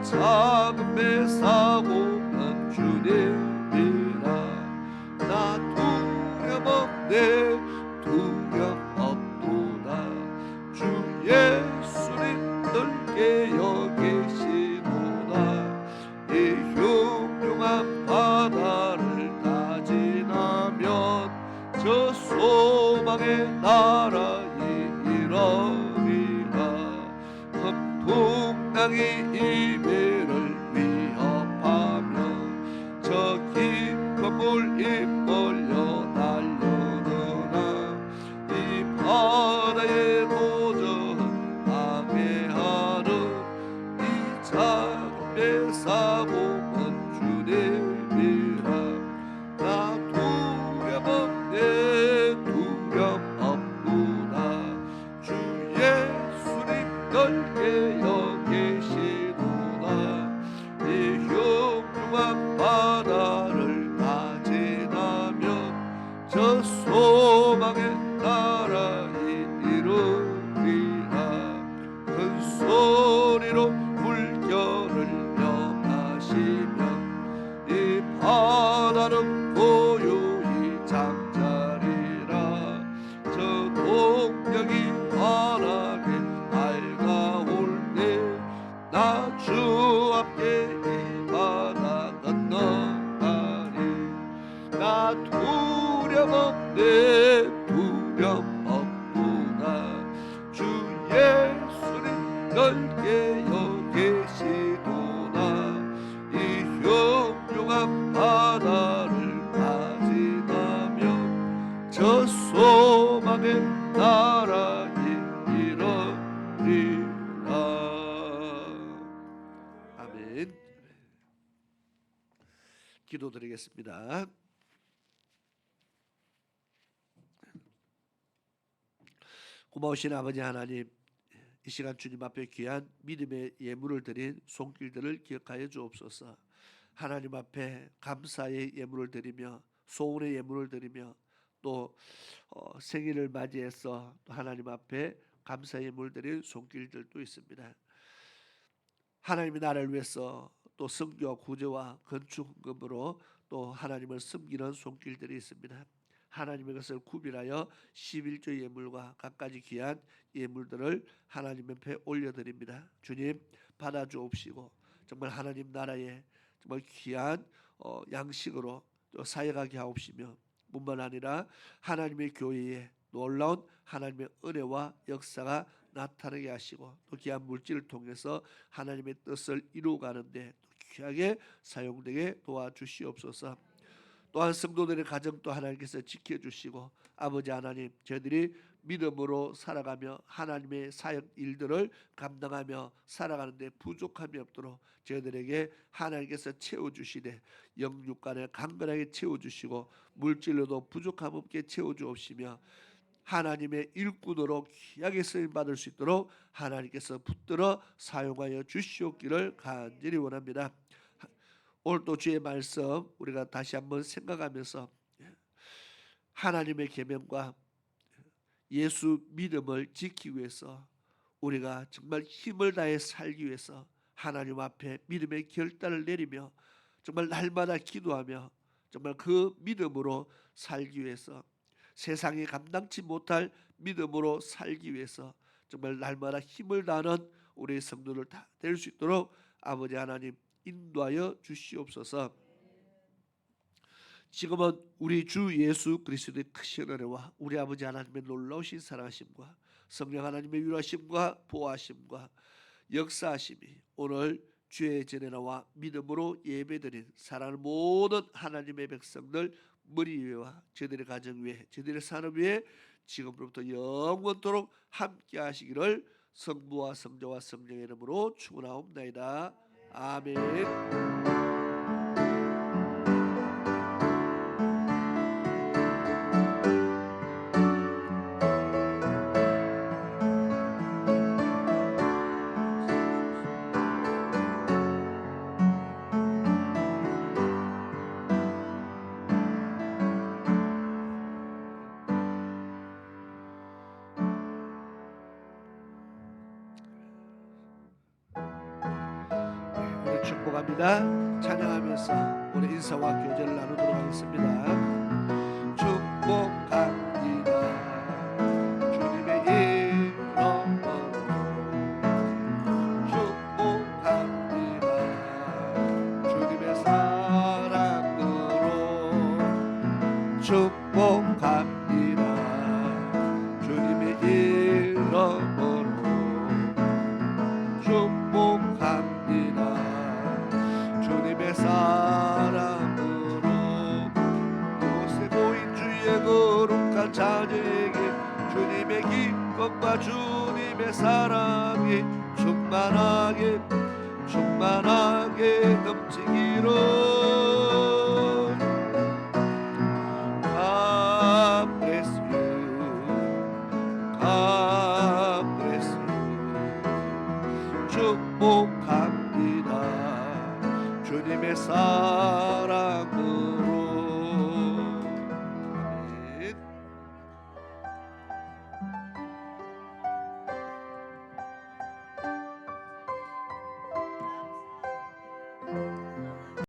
작은 배 사고 난 주님이라 나 두려움 없네 두려움 없도다 주 예수님 넓게 여기시도다 이 흉흉한 바다를 다 지나면 저 소망의 나라에 이르리라 풍랑이 이배를 위협하며 저 깊은 물 입벌려 달려드나 이 바다에 도저 방해하는 이 작은 배 사고는 주님이라 나 두려움 없네 두려움 없구나 주 예수님 넓게 여기시도다 이 흉흉한 바다를 다 지나면 저 소망의 나라에 이르리라 큰 소리로 물결을 명하시며 이 바다는 고요히 잠자리라 저 동력이 환하게 나 주 앞에 이 바다 건너가리 나 두려움 없네 두려움 없구나 주 예수님 넓게 여기시도다 이 흉흉한 바다를 다 지나면 저 소망의 나라에 이르리라. 기도드리겠습니다. 고마우신 아버지 하나님, 이 시간 주님 앞에 귀한 믿음의 예물을 드린 손길들을 기억하여 주옵소서. 하나님 앞에 감사의 예물을 드리며 소원의 예물을 드리며 또 생일을 맞이해서 또 하나님 앞에 감사의 예물 드린 손길들도 있습니다. 하나님의 나라를 위해서 또 선교와 구제와 건축 헌금으로 또 하나님을 섬기는 손길들이 있습니다. 하나님의 것을 구별하여 11조 예물과 갖가지 귀한 예물들을 하나님 앞에 올려드립니다. 주님 받아주옵시고 정말 하나님 나라에 정말 귀한 양식으로 또 사역하게 하옵시며 뿐만 아니라 하나님의 교회에 놀라운 하나님의 은혜와 역사가 나타나게 하시고 또 귀한 물질을 통해서 하나님의 뜻을 이루어가는데 또 귀하게 사용되게 도와주시옵소서. 또한 성도들의 가정도 하나님께서 지켜주시고 아버지 하나님 저희들이 믿음으로 살아가며 하나님의 사역 일들을 감당하며 살아가는데 부족함이 없도록 저희들에게 하나님께서 채워주시되 영육간에 강건하게 채워주시고 물질로도 부족함 없게 채워주옵시며 하나님의 일꾼으로 귀하게 쓰임받을 수 있도록 하나님께서 붙들어 사용하여 주시옵기를 간절히 원합니다. 오늘 또 주의 말씀 우리가 다시 한번 생각하면서 하나님의 계명과 예수 믿음을 지키기 위해서 우리가 정말 힘을 다해 살기 위해서 하나님 앞에 믿음의 결단을 내리며 정말 날마다 기도하며 정말 그 믿음으로 살기 위해서 세상이 감당치 못할 믿음으로 살기 위해서 정말 날마다 힘을 다하는 우리 성도들 다 될 수 있도록 아버지 하나님 인도하여 주시옵소서. 지금은 우리 주 예수 그리스도의 크신 은혜와 우리 아버지 하나님의 놀라우신 사랑하심과 성령 하나님의 위로하심과 보호하심과 역사하심이 오늘 주의 전에 나와 믿음으로 예배드린 사랑하는 모든 하나님의 백성들 머리 위와 저들의 가정 위에 저들의 산업 위에 지금부터 영원토록 함께 하시기를 성부와 성자와 성령의 이름으로 축원하옵나이다. 아멘. 우리 축복합니다. 찬양하면서 우리 인사와 교제를 나누도록 하겠습니다. 축복합니다. 주님의 이름으로 축복합니다. 주님의 사랑으로 축복합니다. 주님의 이름으로 축복합니다. 주님의 사랑으로 그곳에 모인 주의 거룩한 자녀에게 주님의 기쁨과 주님의 사랑이 충만하게 넘치기를. God bless you. God bless you. 축복합니다. 주님의 사랑으로